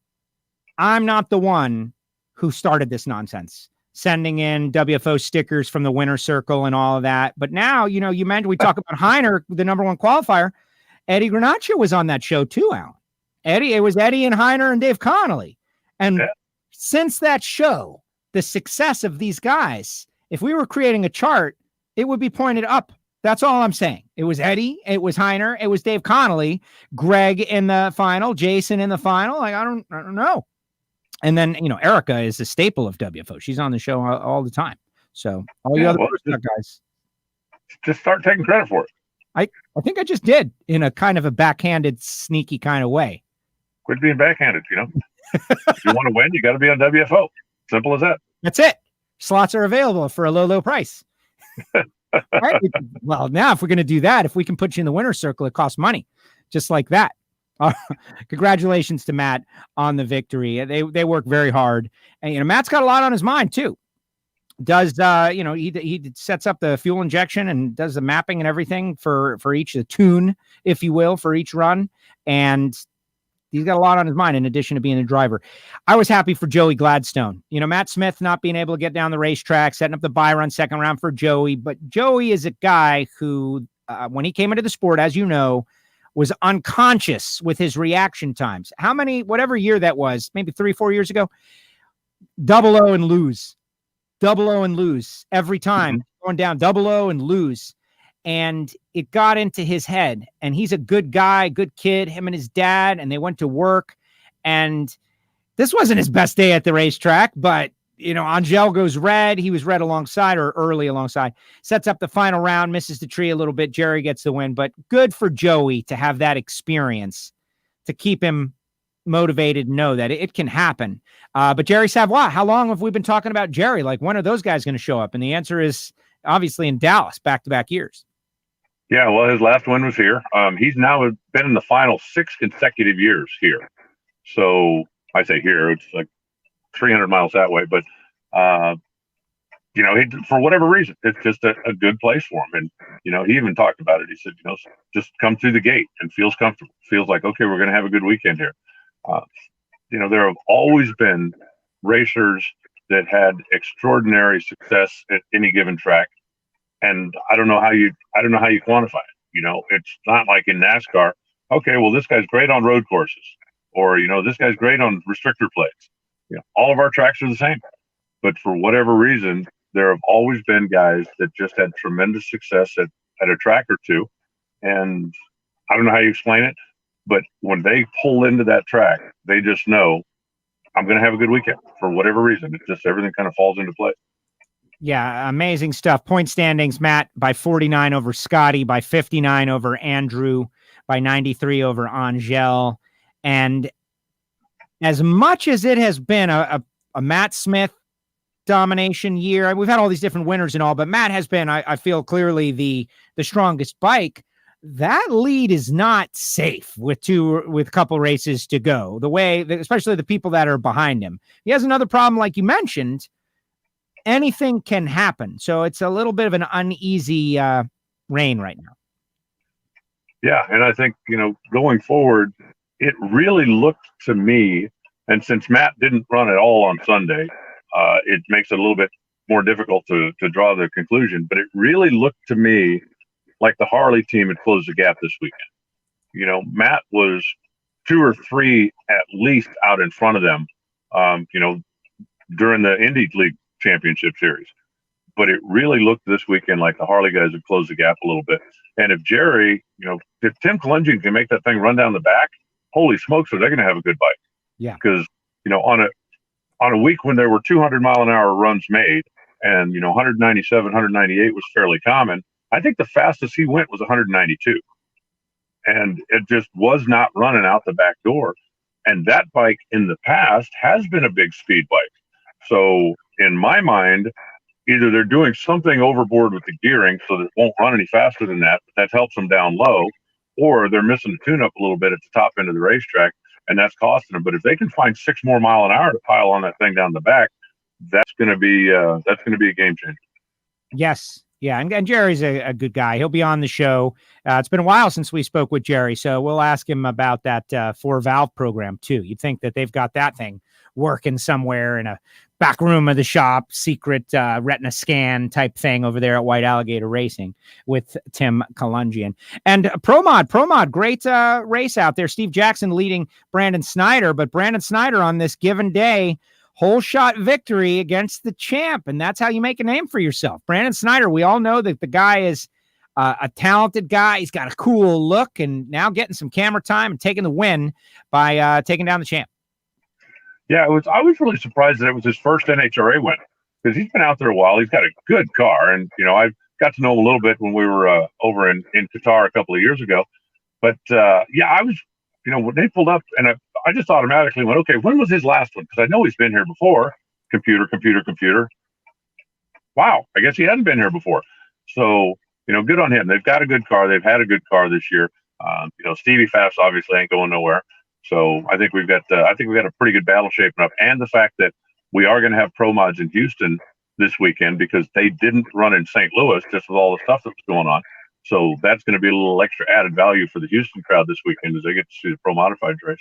I'm not the one who started this nonsense, sending in WFO stickers from the winner circle and all of that. But now, you mentioned we talk about Reinhart, the number 1 qualifier. Eddie Granaccia was on that show too, Alan. It was Eddie and Reinhart and Dave Connolly. And since that show, the success of these guys, if we were creating a chart, it would be pointed up. That's all I'm saying. It was Eddie, it was Reinhart, it was Dave Connolly, Greg in the final, Jason in the final. Like, I don't know. And then, Erica is a staple of WFO. She's on the show all the time. So all you other guys, just start taking credit for it. I think I just did in a kind of a backhanded, sneaky kind of way. Quit being backhanded, If you want to win, you got to be on WFO. Simple as that. That's it. Slots are available for a low price. Right? Well, now if we're going to do that, if we can put you in the winner's circle, it costs money, just like that. Congratulations to Matt on the victory. They work very hard, and Matt's got a lot on his mind too. Does he sets up the fuel injection and does the mapping and everything for each, the tune, if you will, for each run, and he's got a lot on his mind in addition to being a driver. I was happy for Joey Gladstone. Matt Smith not being able to get down the racetrack, setting up the bye run second round for Joey. But Joey is a guy who, when he came into the sport, as you know, was unconscious with his reaction times. How many, whatever year that was, maybe 3-4 years ago, 00 and lose. 00 and lose every time. Going down 00 and lose. And it got into his head, and he's a good guy, good kid, him and his dad, and they went to work. And this wasn't his best day at the racetrack, but, Angel goes red. He was red alongside or early alongside, sets up the final round, misses the tree a little bit. Jerry gets the win, but good for Joey to have that experience to keep him motivated and know that it can happen. But Jerry Savoy, how long have we been talking about Jerry? Like, when are those guys going to show up? And the answer is obviously in Dallas, back-to-back years. Yeah, well, his last win was here. He's now been in the final 6 consecutive years here. So I say here, it's like 300 miles that way. But, for whatever reason, it's just a good place for him. And, he even talked about it. He said, just come through the gate and feels comfortable. Feels like, okay, we're going to have a good weekend here. There have always been racers that had extraordinary success at any given track. And I don't know how you quantify it. It's not like in NASCAR. Okay, well, this guy's great on road courses, or this guy's great on restrictor plates. All of our tracks are the same, but for whatever reason, there have always been guys that just had tremendous success at a track or two, and I don't know how you explain it, but when they pull into that track, they just know I'm going to have a good weekend for whatever reason. It's just everything kind of falls into place. Yeah, amazing stuff. Point standings, Matt, by 49 over Scotty, by 59 over Andrew, by 93 over Angel. And as much as it has been a Matt Smith domination year, we've had all these different winners and all, but Matt has been, I feel clearly the strongest bike. That lead is not safe with a couple races to go. Especially the people that are behind him. He has another problem, like you mentioned. Anything can happen. So it's a little bit of an uneasy reign right now. Yeah, and I think, going forward, it really looked to me, and since Matt didn't run at all on Sunday, it makes it a little bit more difficult to draw the conclusion, but it really looked to me like the Harley team had closed the gap this weekend. Matt was 2 or 3 at least out in front of them, during the Indy League Championship Series. But it really looked this weekend like the Harley guys had closed the gap a little bit. And if Jerry, if Tim Kalungian can make that thing run down the back, holy smokes, are they going to have a good bike? Yeah. Because, on a week when there were 200-mile-an-hour runs made and, 197, 198 was fairly common, I think the fastest he went was 192. And it just was not running out the back door. And that bike in the past has been a big speed bike. So in my mind, either they're doing something overboard with the gearing so that it won't run any faster than that, but that helps them down low, or they're missing the tune-up a little bit at the top end of the racetrack, and that's costing them. But if they can find 6 more mile an hour to pile on that thing down the back, that's going to be a game changer. Yes. Yeah, and Jerry's a good guy. He'll be on the show. It's been a while since we spoke with Jerry, so we'll ask him about that 4-valve program, too. You'd think that they've got that thing working somewhere in a back room of the shop, secret retina scan type thing over there at White Alligator Racing with Tim Kalungian. And ProMod, great race out there. Steve Jackson leading Brandon Snyder, but Brandon Snyder on this given day, whole shot victory against the champ, and that's how you make a name for yourself. Brandon Snyder, we all know that the guy is a talented guy. He's got a cool look, and now getting some camera time and taking the win by taking down the champ. Yeah, I was really surprised that it was his first NHRA win, because he's been out there a while. He's got a good car, and I got to know him a little bit when we were over in Qatar a couple of years ago. But I was, when they pulled up, and I just automatically went, okay, when was his last one? Because I know he's been here before. Computer. Wow, I guess he hadn't been here before. So, good on him. They've got a good car. They've had a good car this year. Stevie Fast obviously ain't going nowhere. So I think we've got a pretty good battle shaping up. And the fact that we are going to have Pro Mods in Houston this weekend, because they didn't run in St. Louis just with all the stuff that was going on. So that's going to be a little extra added value for the Houston crowd this weekend as they get to see the Pro Modified race.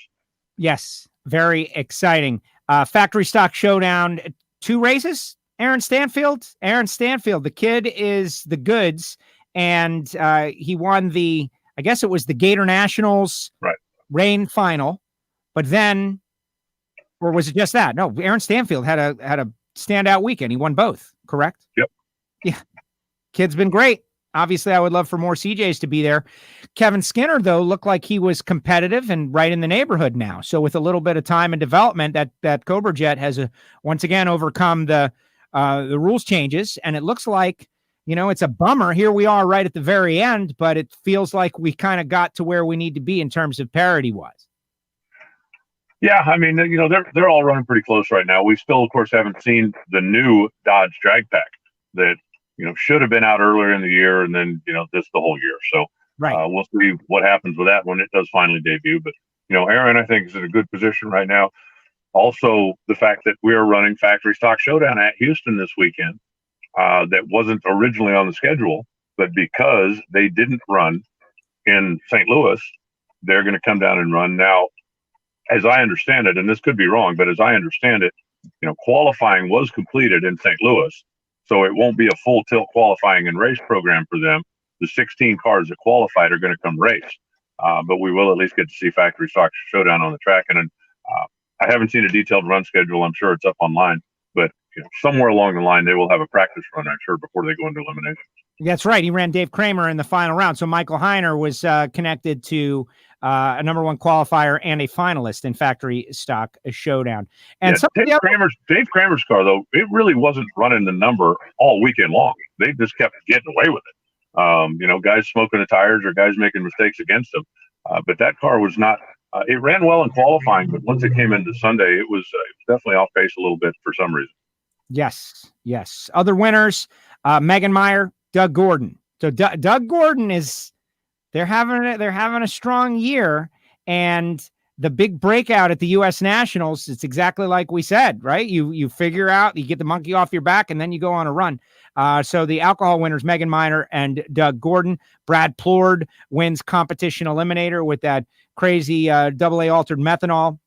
Yes, very exciting. Factory Stock Showdown, 2 races. Aaron Stanfield, the kid is the goods, and he won I guess it was the Gator Nationals rain final, but then, or was it just that? No, Aaron Stanfield had a standout weekend. He won both, correct? Yep. Yeah. Kid's been great. Obviously, I would love for more CJs to be there. Kevin Skinner, though, looked like he was competitive and right in the neighborhood now. So with a little bit of time and development, that Cobra Jet has once again overcome the rules changes. And it looks like, it's a bummer. Here we are right at the very end, but it feels like we kind of got to where we need to be in terms of parity-wise. Yeah, I mean, they're all running pretty close right now. We still, of course, haven't seen the new Dodge Drag Pack that should have been out earlier in the year, and then this the whole year. So we'll see what happens with that when it does finally debut. But Aaron, I think, is in a good position right now. Also, the fact that we are running Factory Stock Showdown at Houston this weekend, that wasn't originally on the schedule, but because they didn't run in St. Louis, they're going to come down and run now. As I understand it, and this could be wrong, but as I understand it, qualifying was completed in St. Louis, So it won't be a full tilt qualifying and race program for them. The 16 cars that qualified are going to come race. But we will at least get to see factory stock showdown on the track. And I haven't seen a detailed run schedule. I'm sure it's up online. But somewhere along the line, they will have a practice run, I'm sure, before they go into elimination. That's right. He ran Dave Kramer in the final round. So Michael Heiner was connected to a number one qualifier and a finalist in factory stock showdown. And Dave Kramer's car, though, it really wasn't running the number all weekend long. They just kept getting away with it. Guys smoking the tires or guys making mistakes against them. But that car was not. It ran well in qualifying, but once it came into Sunday, it was definitely off pace a little bit for some reason. Yes. Other winners: Megan Meyer, Doug Gordon. So Doug Gordon they're having a strong year, and the big breakout at the U.S. Nationals. It's exactly like we said, right? You figure out, you get the monkey off your back, and then you go on a run. So the alcohol winners, Megan Meyer and Doug Gordon. Brad Plord wins competition eliminator with that crazy AA altered methanol.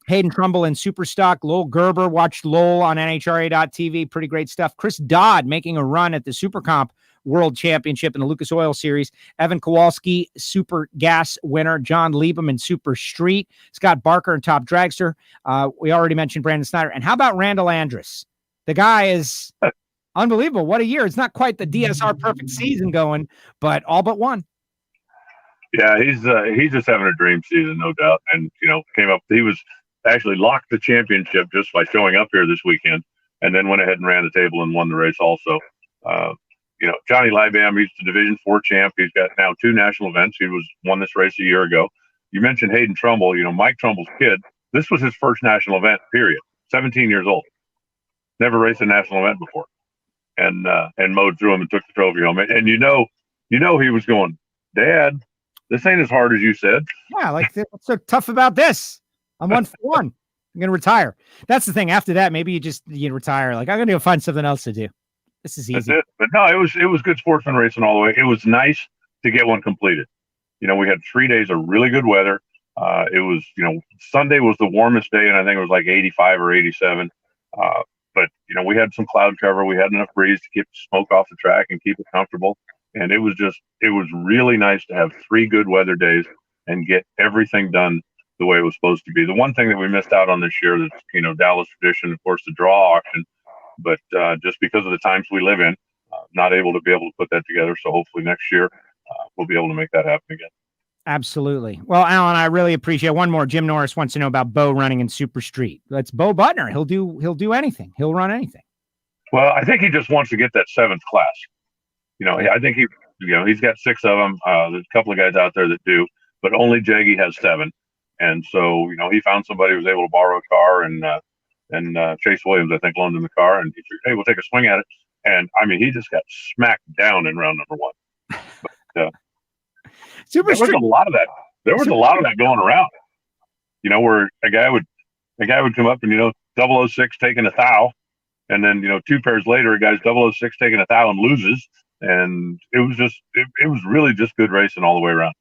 Hayden Trumbull in Superstock. Lowell Gerber, watched Lowell on NHRA.tv. Pretty great stuff. Chris Dodd making a run at the Super Comp World Championship in the Lucas Oil Series. Evan Kowalski, Super Gas winner. John Liebem in Super Street. Scott Barker in Top Dragster. We already mentioned Brandon Snyder. And how about Randall Andrus? The guy is unbelievable. What a year. It's not quite the DSR perfect season going, but all but one. Yeah, he's just having a dream season, no doubt. And, came up, he was actually locked the championship just by showing up here this weekend, and then went ahead and ran the table and won the race also. Johnny Libam, he's the Division 4 champ. He's got now 2 national events. He won this race a year ago. You mentioned Hayden Trumbull, Mike Trumbull's kid. This was his first national event, period. 17 years old. Never raced a national event before. And mowed through him and took the trophy home. And he was going, Dad, this ain't as hard as you said. Yeah, what's so tough about this? I'm 1 for 1. I'm going to retire. That's the thing. After that, maybe you retire. I'm going to go find something else to do. This is easy. That's it. But no, it was good sportsman racing all the way. It was nice to get one completed. We had 3 days of really good weather. It was, Sunday was the warmest day, and I think it was like 85 or 87. But we had some cloud cover. We had enough breeze to keep the smoke off the track and keep it comfortable. And it was really nice to have 3 good weather days and get everything done the way it was supposed to be. The one thing that we missed out on this year, that's, Dallas tradition, of course, the draw auction, but just because of the times we live in, not able to put that together. So hopefully next year we'll be able to make that happen again. Absolutely. Well, Alan, I really appreciate one more. Jim Norris wants to know about Bo running in Super Street. That's Bo Butner. He'll do anything. He'll run anything. Well, I think he just wants to get that 7th class. I think he's got 6 of them. There's a couple of guys out there that do, but only Jaggy has 7. And so, he found somebody who was able to borrow a car, and Chase Williams, I think, loaned him the car, and he said, hey, we'll take a swing at it. And he just got smacked down in round number 1. But, there was a lot of that. There was a lot of that going around, where a guy would come up and, 006 taking a thou. And then, 2 pairs later, a guy's 006 taking a thou and loses. And it was really just good racing all the way around.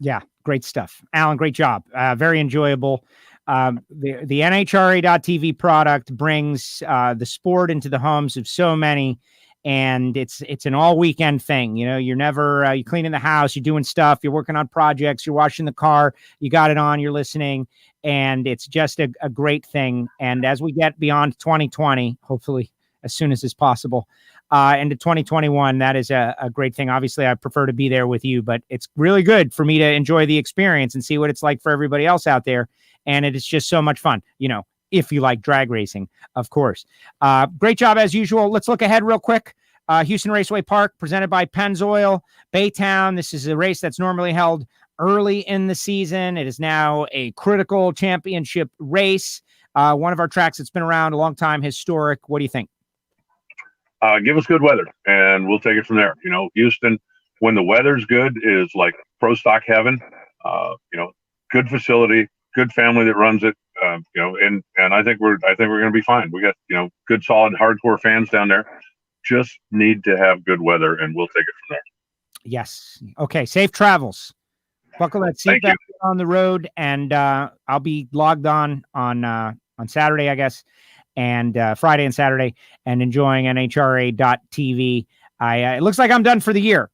Yeah, great stuff. Alan, great job. Very enjoyable. The NHRA.tv product brings the sport into the homes of so many, and it's an all weekend thing. You're never, you're cleaning the house, you're doing stuff, you're working on projects, you're washing the car, you got it on, you're listening, and it's just a great thing. And as we get beyond 2020, hopefully as soon as is possible, into 2021, that is a great thing. Obviously, I prefer to be there with you, but it's really good for me to enjoy the experience and see what it's like for everybody else out there. And it is just so much fun, if you like drag racing, of course. Great job as usual. Let's look ahead real quick. Houston Raceway Park, presented by Pennzoil, Baytown. This is a race that's normally held early in the season. It is now a critical championship race. One of our tracks that's been around a long time, historic. What do you think? Give us good weather, and we'll take it from there. Houston, when the weather's good, is like pro stock heaven. Good facility, good family that runs it. And I think we're going to be fine. We got good, solid, hardcore fans down there. Just need to have good weather, and we'll take it from there. Yes. Okay. Safe travels. Buckle that seatbelt on the road, and I'll be logged on Saturday, I guess. and Friday and Saturday, and enjoying NHRA.tv. It looks like I'm done for the year.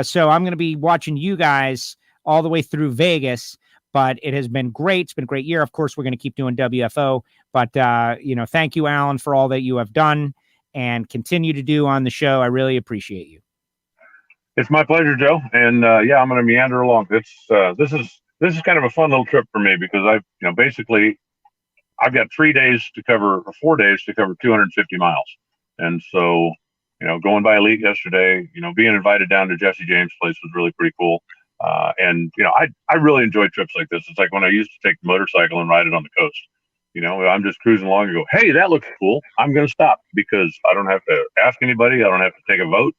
So I'm going to be watching you guys all the way through Vegas, but it has been great. It's been a great year. Of course, we're going to keep doing WFO, but, thank you, Alan, for all that you have done and continue to do on the show. I really appreciate you. It's my pleasure, Joe. And I'm going to meander along. This is kind of a fun little trip for me because I've got 3 days to cover, or 4 days to cover 250 miles. And so, going by Elite yesterday, being invited down to Jesse James' place was really pretty cool. I really enjoy trips like this. It's like when I used to take the motorcycle and ride it on the coast. I'm just cruising along and go, hey, that looks cool. I'm going to stop because I don't have to ask anybody. I don't have to take a vote.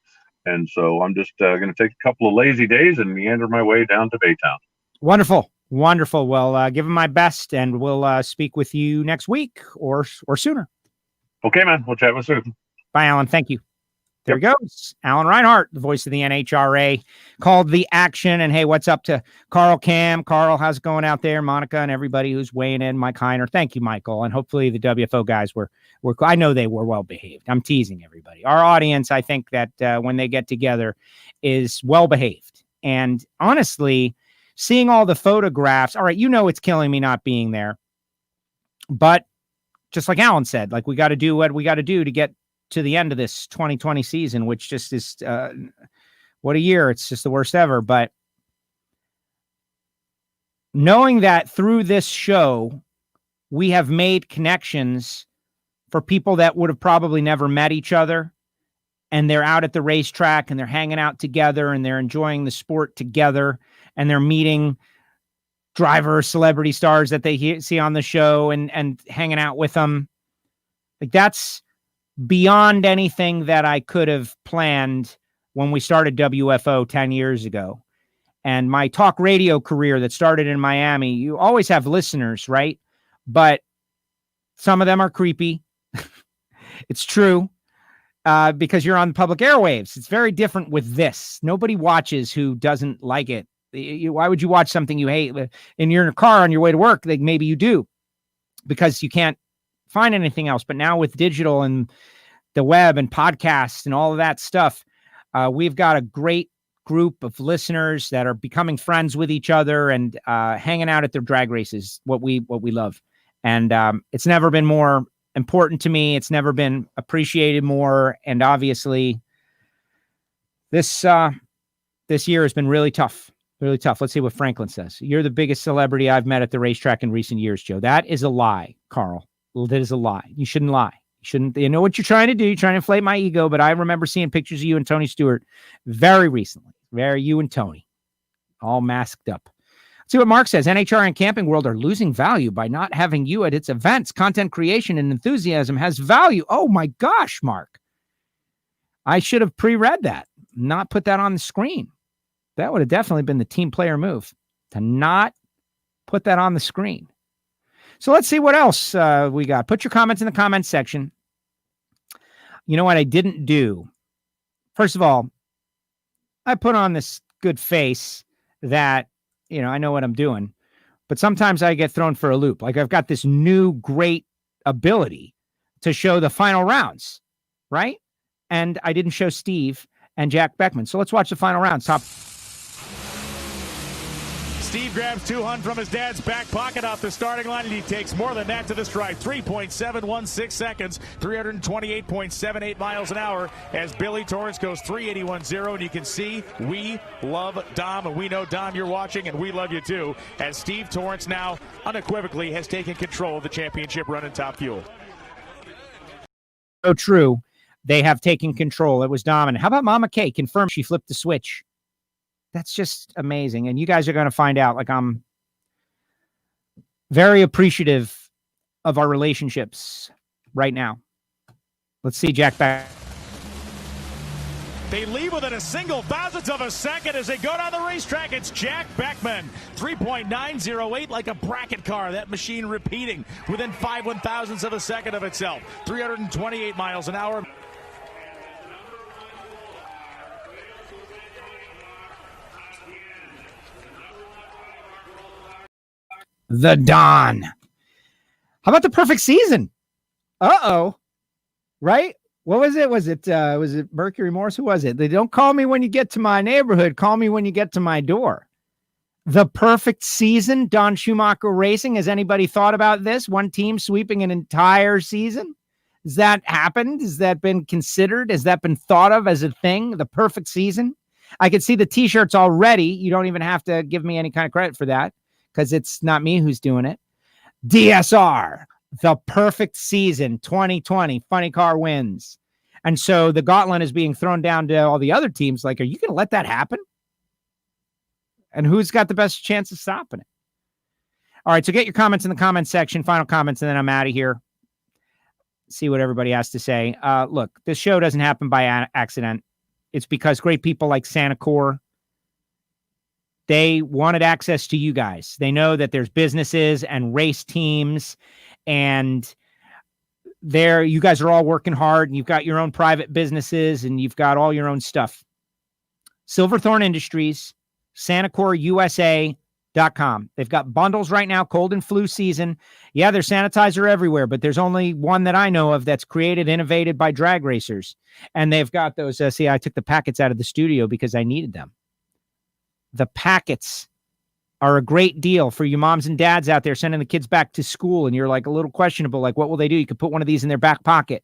And so I'm just going to take a couple of lazy days and meander my way down to Baytown. Wonderful. Wonderful. Well, give him my best, and we'll speak with you next week or sooner. Okay, man. We'll chat with you soon. Bye, Alan. Thank you. There he goes. Alan Reinhart, the voice of the NHRA, called the action. And hey, what's up to Carl Cam? Carl, how's it going out there? Monica and everybody who's weighing in. Mike Heiner. Thank you, Michael. And hopefully the WFO guys were I know they were well behaved. I'm teasing everybody. Our audience, I think that when they get together is well behaved. And honestly, seeing all the photographs, all right, it's killing me not being there. But just like Alan said, like we got to do what we got to do to get to the end of this 2020 season, which just is, what a year. It's just the worst ever. But knowing that through this show, we have made connections for people that would have probably never met each other, and they're out at the racetrack and they're hanging out together and they're enjoying the sport together and they're meeting driver celebrity stars that they see on the show and hanging out with them. Like that's beyond anything that I could have planned when we started WFO 10 years ago. And my talk radio career that started in Miami, you always have listeners, right? But some of them are creepy. It's true. Because you're on public airwaves. It's very different with this. Nobody watches who doesn't like it. Why would you watch something you hate? And you're in a car on your way to work, like maybe you do, because you can't find anything else. But now with digital and the web and podcasts and all of that stuff, we've got a great group of listeners that are becoming friends with each other and hanging out at their drag races, what we love. And it's never been more important to me. It's never been appreciated more. And obviously this year has been really tough. Really tough. Let's see what Franklin says. You're the biggest celebrity I've met at the racetrack in recent years, Joe. That is a lie, Carl. That is a lie. You shouldn't lie. You know what you're trying to do. You're trying to inflate my ego, but I remember seeing pictures of you and Tony Stewart very recently. You and Tony, all masked up. Let's see what Mark says. NHRA and Camping World are losing value by not having you at its events. Content creation and enthusiasm has value. Oh my gosh, Mark. I should have pre-read that, not put that on the screen. That would have definitely been the team player move, to not put that on the screen. So let's see what else we got. Put your comments in the comments section. You know what I didn't do? First of all, I put on this good face that, I know what I'm doing. But sometimes I get thrown for a loop. Like I've got this new great ability to show the final rounds, right? And I didn't show Steve and Jack Beckman. So let's watch the final rounds. Steve grabs 200 from his dad's back pocket off the starting line, and he takes more than that to the stripe. 3.716 seconds, 328.78 miles an hour as Billy Torrance goes 381.0. And you can see we love Dom, and we know, Dom, you're watching, and we love you too, as Steve Torrance now unequivocally has taken control of the championship run in Top Fuel. So true. They have taken control. It was dominant. How about Mama K? Confirmed she flipped the switch. That's just amazing. And you guys are going to find out, like, I'm very appreciative of our relationships right now. Let's see Jack back. They leave within a single thousandth of a second as they go down the racetrack. It's Jack Beckman, 3.908, like a bracket car. That machine repeating within 5/1000ths of a second of itself. 328 miles an hour. The Don. How about the perfect season? Uh-oh. Right? What was it? Was it Mercury Morse? Who was it? They don't call me when you get to my neighborhood. Call me when you get to my door. The perfect season, Don Schumacher Racing. Has anybody thought about this? One team sweeping an entire season? Has that happened? Has that been considered? Has that been thought of as a thing? The perfect season? I could see the t-shirts already. You don't even have to give me any kind of credit for that because it's not me who's doing it. DSR, the perfect season, 2020, funny car wins. And so the gauntlet is being thrown down to all the other teams. Like, are you going to let that happen? And who's got the best chance of stopping it? All right, so get your comments in the comments section, final comments, and then I'm out of here. See what everybody has to say. Look, this show doesn't happen by accident. It's because great people like Sanacor, they wanted access to you guys. They know that there's businesses and race teams, and you guys are all working hard, and you've got your own private businesses, and you've got all your own stuff. Silverthorne Industries, SanacorUSA.com. They've got bundles right now, cold and flu season. Yeah, there's sanitizer everywhere, but there's only one that I know of that's created, innovated by drag racers. And they've got those, see, I took the packets out of the studio because I needed them. The packets are a great deal for you moms and dads out there sending the kids back to school, and you're like a little questionable, like what will they do? You could put one of these in their back pocket.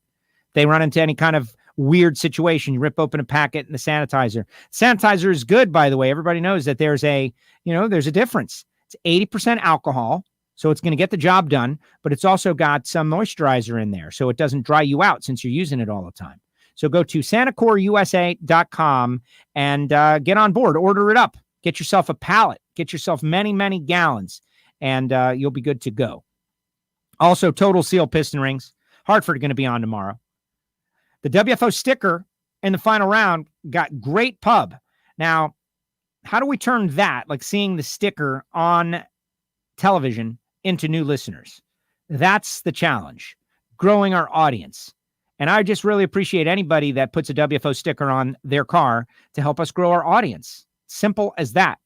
They run into any kind of weird situation. You rip open a packet and the sanitizer. Sanitizer is good, by the way. Everybody knows that there's a difference. It's 80% alcohol, so it's going to get the job done, but it's also got some moisturizer in there, so it doesn't dry you out since you're using it all the time. So go to SanacorUSA.com and get on board. Order it up. Get yourself a pallet. Get yourself many, many gallons, and you'll be good to go. Also, Total Seal piston rings. Hartford going to be on tomorrow. The WFO sticker in the final round got great pub. Now, how do we turn that, like seeing the sticker on television, into new listeners? That's the challenge, growing our audience. And I just really appreciate anybody that puts a WFO sticker on their car to help us grow our audience. Simple as that,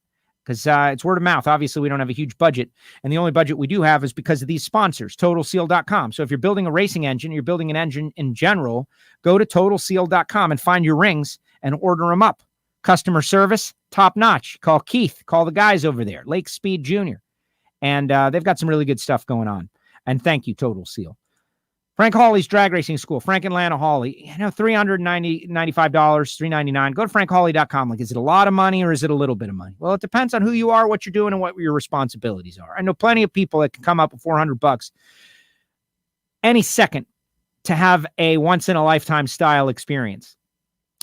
because it's word of mouth. Obviously, we don't have a huge budget, and the only budget we do have is because of these sponsors, TotalSeal.com. So if you're building a racing engine, you're building an engine in general, go to TotalSeal.com and find your rings and order them up. Customer service, top notch. Call Keith. Call the guys over there, Lake Speed Jr. And they've got some really good stuff going on. And thank you, Total Seal. Frank Hawley's Drag Racing School, Frank and Lana Hawley, $395, $399. Go to frankhawley.com. Like, is it a lot of money or is it a little bit of money? Well, it depends on who you are, what you're doing, and what your responsibilities are. I know plenty of people that can come up with $400 any second to have a once-in-a-lifetime style experience.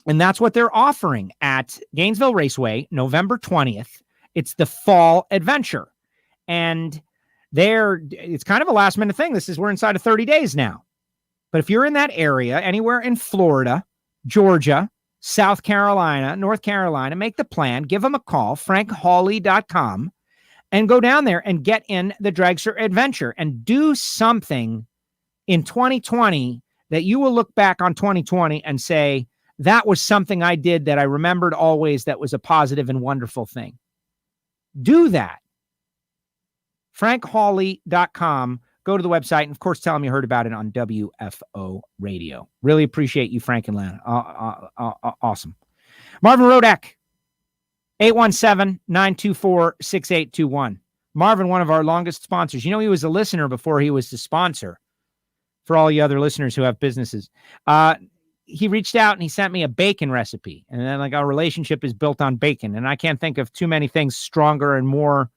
And that's what they're offering at Gainesville Raceway, November 20th. It's the Fall Adventure. And it's kind of a last minute thing. We're inside of 30 days now. But if you're in that area, anywhere in Florida, Georgia, South Carolina, North Carolina, make the plan, give them a call, frankhawley.com, and go down there and get in the Dragster Adventure and do something in 2020 that you will look back on 2020 and say, that was something I did that I remembered always that was a positive and wonderful thing. Do that. frankhawley.com. Go to the website and, of course, tell them you heard about it on WFO Radio. Really appreciate you, Frank and Lana. Awesome. Marvin Rodak, 817-924-6821. Marvin, one of our longest sponsors. You know, he was a listener before he was the sponsor for all you other listeners who have businesses. He reached out and he sent me a bacon recipe. And then, like, our relationship is built on bacon. And I can't think of too many things stronger and more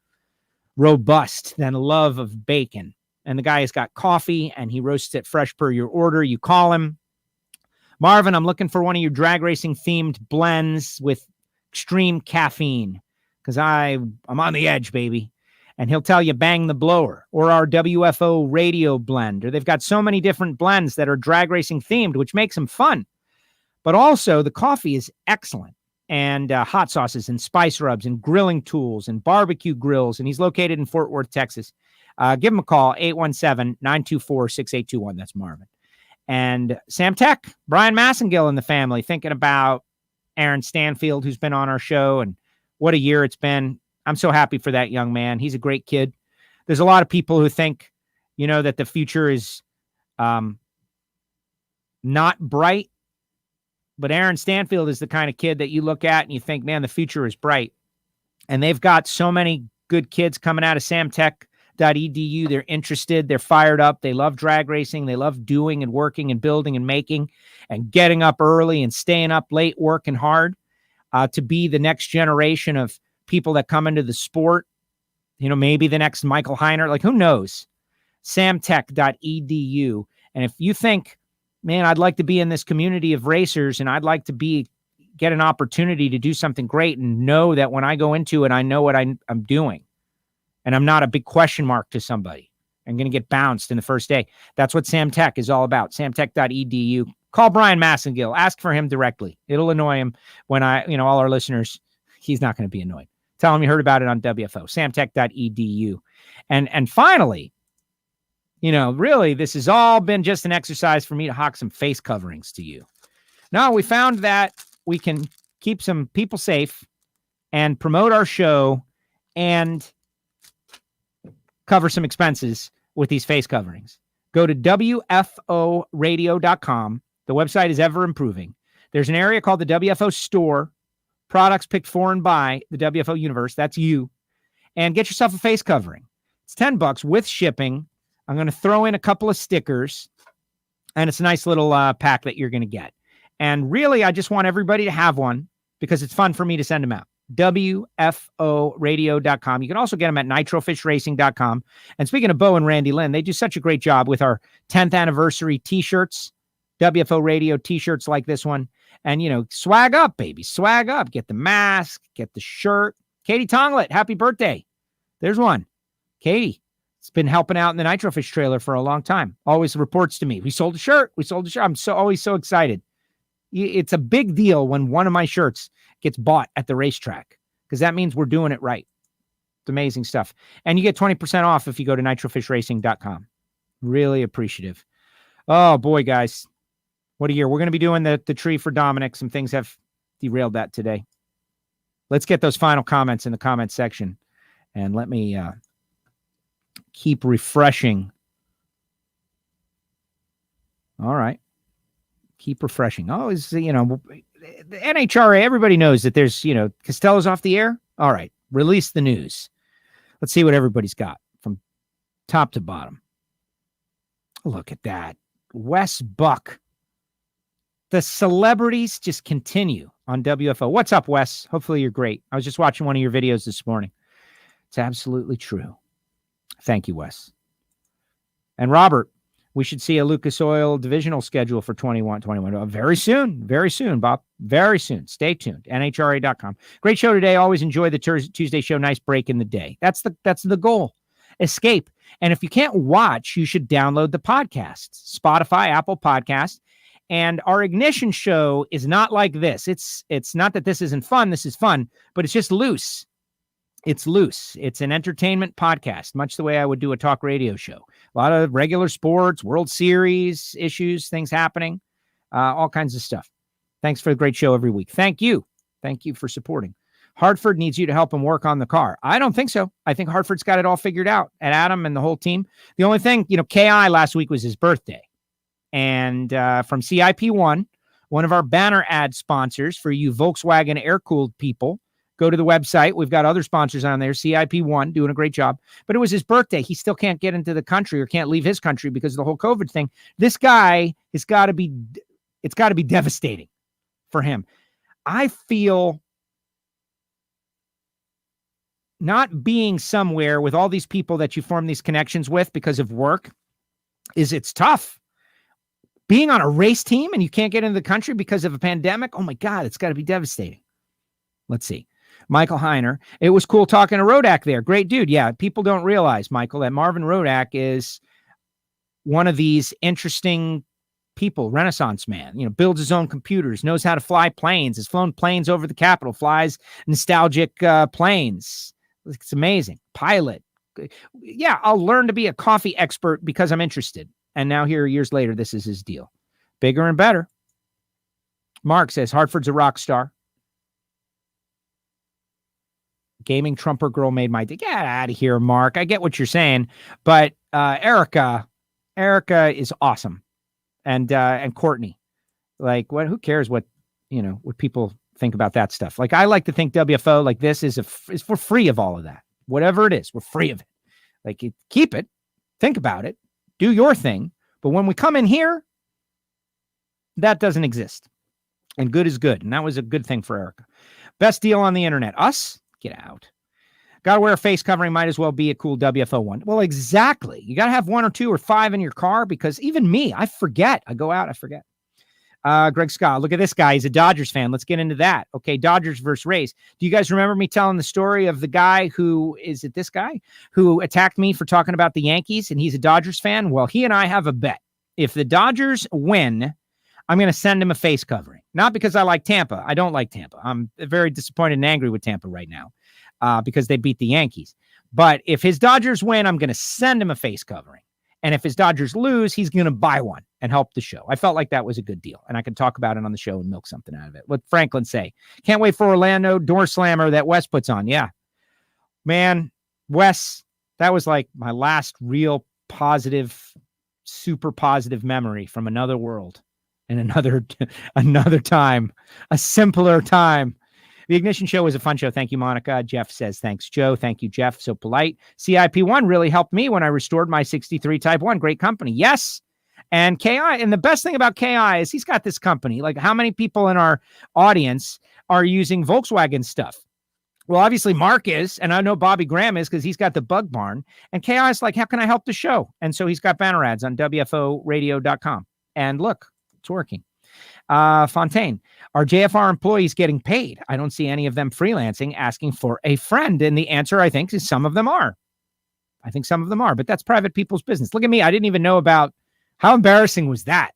robust than love of bacon. And the guy has got coffee and he roasts it fresh per your order. You call him, Marvin, I'm looking for one of your drag racing themed blends with extreme caffeine because I'm on the edge, baby. And he'll tell you bang the blower or our WFO radio blend. Or they've got so many different blends that are drag racing themed, which makes them fun. But also the coffee is excellent. And hot sauces and spice rubs and grilling tools and barbecue grills. And he's located in Fort Worth, Texas. Give him a call, 817-924-6821. That's Marvin. And Sam Tech, Brian Massengill and the family, thinking about Aaron Stanfield, who's been on our show. And what a year it's been. I'm so happy for that young man. He's a great kid. There's a lot of people who think, that the future is not bright, but Aaron Stanfield is the kind of kid that you look at and you think, man, the future is bright. And they've got so many good kids coming out of samtech.edu. They're interested. They're fired up. They love drag racing. They love doing and working and building and making and getting up early and staying up late, working hard to be the next generation of people that come into the sport. You know, maybe the next Michael Heiner, like who knows? Samtech.edu. And if you think, man, I'd like to be in this community of racers and I'd like to get an opportunity to do something great and know that when I go into it, I know what I'm doing. And I'm not a big question mark to somebody. I'm going to get bounced in the first day. That's what Samtech is all about. Samtech.edu. Call Brian Massengill. Ask for him directly. It'll annoy him when all our listeners, he's not going to be annoyed. Tell him you heard about it on WFO. Samtech.edu. And finally, really, this has all been just an exercise for me to hawk some face coverings to you. No, we found that we can keep some people safe and promote our show and cover some expenses with these face coverings. Go to WFOradio.com. The website is ever improving. There's an area called the WFO store, products picked for and by the WFO universe. That's you. And get yourself a face covering. It's $10 with shipping. I'm going to throw in a couple of stickers, and it's a nice little pack that you're going to get. And really, I just want everybody to have one because it's fun for me to send them out. WFOradio.com. You can also get them at nitrofishracing.com. And speaking of Bo and Randy Lynn, they do such a great job with our 10th anniversary t-shirts, WFO Radio t-shirts like this one. And, swag up, baby. Swag up. Get the mask. Get the shirt. Katie Tonglet, happy birthday. There's one. Katie. It's been helping out in the Nitrofish trailer for a long time. Always reports to me. We sold a shirt. I'm always so excited. It's a big deal when one of my shirts gets bought at the racetrack because that means we're doing it right. It's amazing stuff. And you get 20% off if you go to nitrofishracing.com. Really appreciative. Oh, boy, guys. What a year. We're going to be doing the tree for Dominic. Some things have derailed that today. Let's get those final comments in the comment section. And let me keep refreshing. All right. Keep refreshing. Oh, the NHRA, everybody knows that there's, Castello's off the air. All right. Release the news. Let's see what everybody's got from top to bottom. Look at that. Wes Buck. The celebrities just continue on WFO. What's up, Wes? Hopefully you're great. I was just watching one of your videos this morning. It's absolutely true. Thank you, Wes. And Robert, we should see a Lucas Oil divisional schedule for 21. Very soon, Bob. Very soon. Stay tuned. NHRA.com. Great show today. Always enjoy the Tuesday show. Nice break in the day. That's the goal. Escape. And if you can't watch, you should download the podcasts. Spotify, Apple Podcasts. And our Ignition show is not like this. It's not that this isn't fun. This is fun, but it's just loose. It's loose. It's an entertainment podcast, much the way I would do a talk radio show. A lot of regular sports, World Series issues, things happening, all kinds of stuff. Thanks for the great show every week. Thank you. Thank you for supporting. Hartford needs you to help him work on the car. I don't think so. I think Hartford's got it all figured out, and Adam and the whole team. The only thing, KI last week was his birthday. And from CIP1, one of our banner ad sponsors for you Volkswagen air-cooled people, go to the website. We've got other sponsors on there. CIP1 doing a great job. But it was his birthday. He still can't get into the country or can't leave his country because of the whole COVID thing. This guy it's got to be devastating for him. I feel not being somewhere with all these people that you form these connections with because of work it's tough. Being on a race team and you can't get into the country because of a pandemic. Oh my God, it's got to be devastating. Let's see. Michael Heiner. It was cool talking to Rodak there. Great dude. Yeah. People don't realize, Michael, that Marvin Rodak is one of these interesting people, Renaissance man, builds his own computers, knows how to fly planes, has flown planes over the Capitol, flies nostalgic planes. It's amazing. Pilot. Yeah. I'll learn to be a coffee expert because I'm interested. And now here, years later, this is his deal. Bigger and better. Mark says, Hartford's a rock star. Gaming Trumper girl made my day. Get out of here, Mark. I get what you're saying. But Erica is awesome. and Courtney. Like, what? Who cares what people think about that stuff? Like, I like to think WFO like this is we're free of all of that. Whatever it is, we're free of it. Like, keep it, think about it, do your thing. But when we come in here, that doesn't exist. And good is good. And that was a good thing for Erica. Best deal on the internet. Us? Get out. Got to wear a face covering. Might as well be a cool WFO one. Well, exactly. You got to have 1 or 2 or 5 in your car, because even me, I forget. I go out, I forget. Greg Scott, look at this guy. He's a Dodgers fan. Let's get into that. Okay, Dodgers versus Rays. Do you guys remember me telling the story of the guy who attacked me for talking about the Yankees, and he's a Dodgers fan? Well, he and I have a bet. If the Dodgers win, I'm going to send him a face covering. Not because I like Tampa. I don't like Tampa. I'm very disappointed and angry with Tampa right now because they beat the Yankees. But if his Dodgers win, I'm going to send him a face covering. And if his Dodgers lose, he's going to buy one and help the show. I felt like that was a good deal, and I could talk about it on the show and milk something out of it. What Franklin say? Can't wait for Orlando door slammer that Wes puts on. Yeah, man, Wes, that was like my last real positive, super positive memory from another world and another time, a simpler time. The Ignition Show was a fun show. Thank you, Monica. Jeff says, thanks, Joe. Thank you, Jeff. So polite. CIP1 really helped me when I restored my 63 Type 1. Great company. Yes. And KI. And the best thing about KI is he's got this company. Like, how many people in our audience are using Volkswagen stuff? Well, obviously Mark is, and I know Bobby Graham is because he's got the Bug Barn. And KI is like, how can I help the show? And so he's got banner ads on WFOradio.com. And look, it's working. Fontaine, are JFR employees getting paid? I don't see any of them freelancing asking for a friend. And the answer, I think, is some of them are. I think some of them are, but that's private people's business. Look at me. I didn't even know about. How embarrassing was that?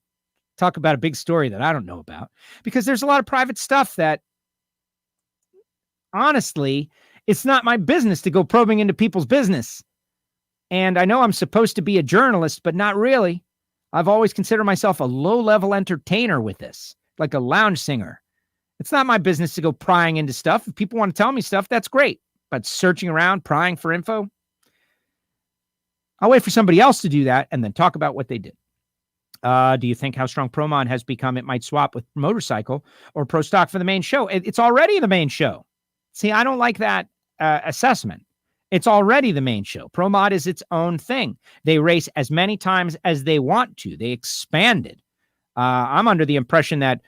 Talk about a big story that I don't know about, because there's a lot of private stuff that, honestly, it's not my business to go probing into people's business. And I know I'm supposed to be a journalist, but not really. I've always considered myself a low-level entertainer with this, like a lounge singer. It's not my business to go prying into stuff. If people want to tell me stuff, that's great. But searching around, prying for info, I'll wait for somebody else to do that and then talk about what they did. Do you think how strong ProMod has become, it might swap with motorcycle or pro stock for the main show? It's already the main show. See, I don't like that assessment. It's already the main show. ProMod is its own thing. They race as many times as they want to. They expanded. I'm under the impression that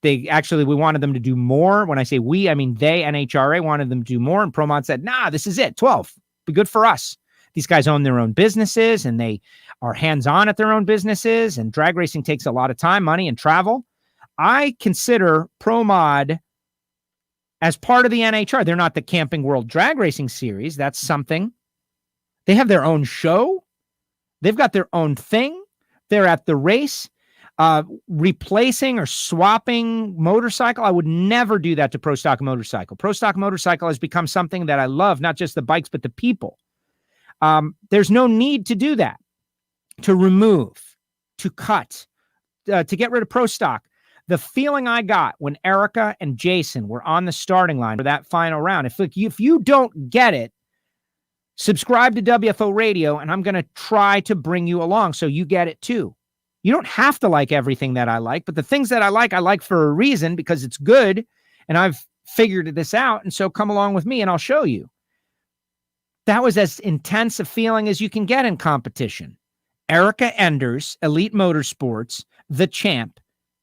we wanted them to do more. When I say we, I mean they, NHRA, wanted them to do more. And ProMod said, nah, this is it. 12. Be good for us. These guys own their own businesses and they are hands-on at their own businesses. And drag racing takes a lot of time, money, and travel. I consider ProMod as part of the NHRA. They're not the Camping World Drag Racing Series. That's something. They have their own show. They've got their own thing. They're at the race. Replacing or swapping motorcycle. I would never do that to Pro Stock Motorcycle. Pro Stock Motorcycle has become something that I love, not just the bikes, but the people. There's no need to do that, to remove, to cut, to get rid of Pro Stock. The feeling I got when Erica and Jason were on the starting line for that final round, if you don't get it, subscribe to WFO Radio, and I'm going to try to bring you along so you get it too. You don't have to like everything that I like, but the things that I like for a reason, because it's good, and I've figured this out, and so come along with me, and I'll show you. That was as intense a feeling as you can get in competition. Erica Enders, Elite Motorsports, the champ.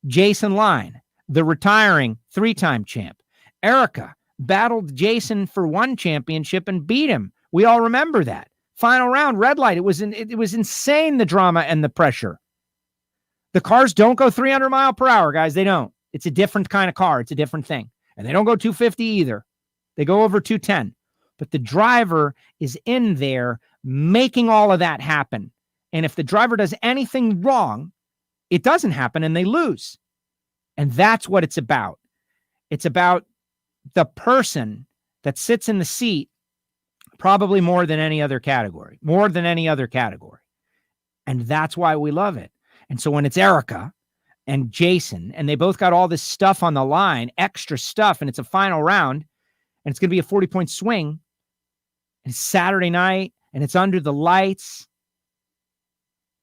Jason Line, the retiring 3-time champ. Erica battled Jason for one championship and beat him. We all remember that. Final round, red light. It was insane, the drama and the pressure. The cars don't go 300 mile per hour, guys. They don't. It's a different kind of car. It's a different thing. And they don't go 250 either. They go over 210. But the driver is in there making all of that happen. And if the driver does anything wrong, it doesn't happen and they lose. And that's what it's about. It's about the person that sits in the seat probably more than any other category. And that's why we love it. And so when it's Erica and Jason, and they both got all this stuff on the line, extra stuff, and it's a final round, and it's going to be a 40-point swing, and it's Saturday night, and it's under the lights,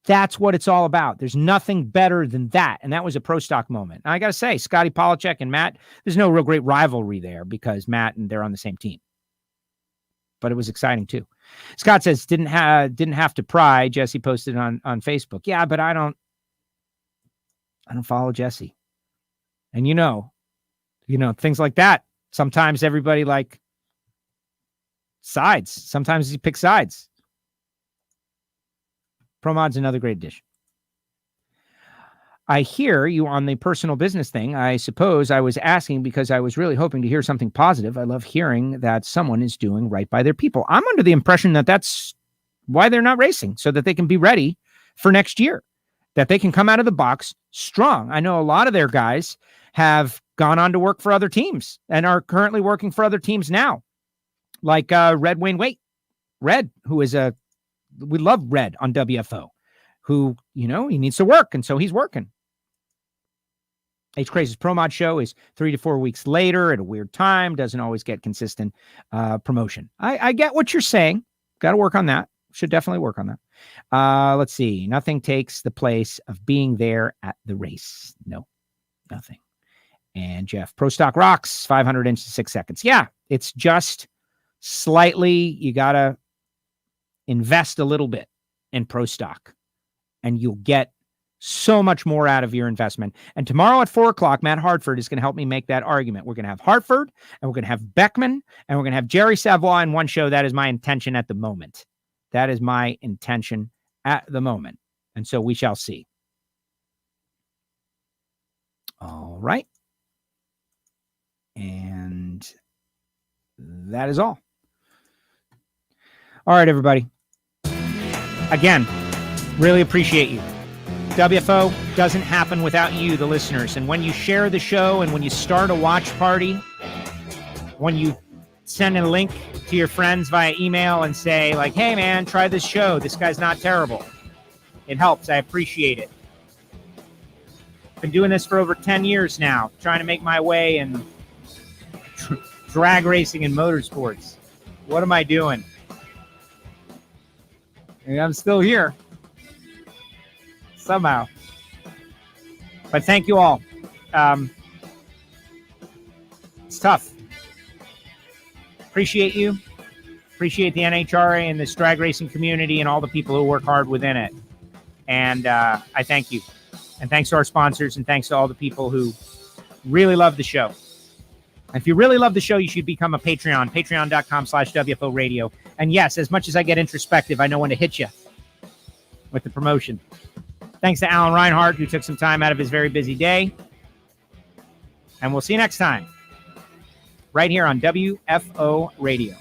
That's what it's all about. There's nothing better than that. And that was a pro stock moment. And I got to say, Scotty Polachek and Matt, there's no real great rivalry there because Matt and they're on the same team. But it was exciting too. Scott says, didn't have to pry. Jesse posted on Facebook. Yeah, but I don't follow Jesse. And you know, things like that. Sometimes everybody like sides. Sometimes you pick sides. ProMod's another great addition. I hear you on the personal business thing. I suppose I was asking because I was really hoping to hear something positive. I love hearing that someone is doing right by their people. I'm under the impression that that's why they're not racing, so that they can be ready for next year, that they can come out of the box strong. I know a lot of their guys have gone on to work for other teams and are currently working for other teams now, like Red Wayne Waite. Red, who is we love Red on WFO, who, he needs to work, and so he's working. H. Crazy's ProMod show is 3 to 4 weeks later at a weird time, doesn't always get consistent promotion. I get what you're saying. Got to work on that. Should definitely work on that. Let's see. Nothing takes the place of being there at the race. No, nothing. And Jeff, Pro Stock rocks, 500 inches, 6 seconds. Yeah, it's just slightly, you got to invest a little bit in Pro Stock, and you'll get so much more out of your investment. And tomorrow at 4:00, Matt Hartford is going to help me make that argument. We're going to have Hartford, and we're going to have Beckman, and we're going to have Jerry Savoy in one show. That is my intention at the moment. That is my intention at the moment. And so we shall see. All right. And that is all. All right, everybody. Again, really appreciate you. WFO doesn't happen without you, the listeners. And when you share the show and when you start a watch party, when you send a link to your friends via email and say, like, hey, man, try this show. This guy's not terrible. It helps. I appreciate it. Been doing this for over 10 years now, trying to make my way in drag racing and motorsports. What am I doing? And I'm still here. Somehow. But thank you all. It's tough. Appreciate you. Appreciate the NHRA and this drag racing community and all the people who work hard within it. And I thank you. And thanks to our sponsors, and thanks to all the people who really love the show. If you really love the show, you should become a Patreon, patreon.com/WFO radio. And yes, as much as I get introspective, I know when to hit you with the promotion. Thanks to Alan Reinhart, who took some time out of his very busy day. And we'll see you next time, right here on WFO Radio.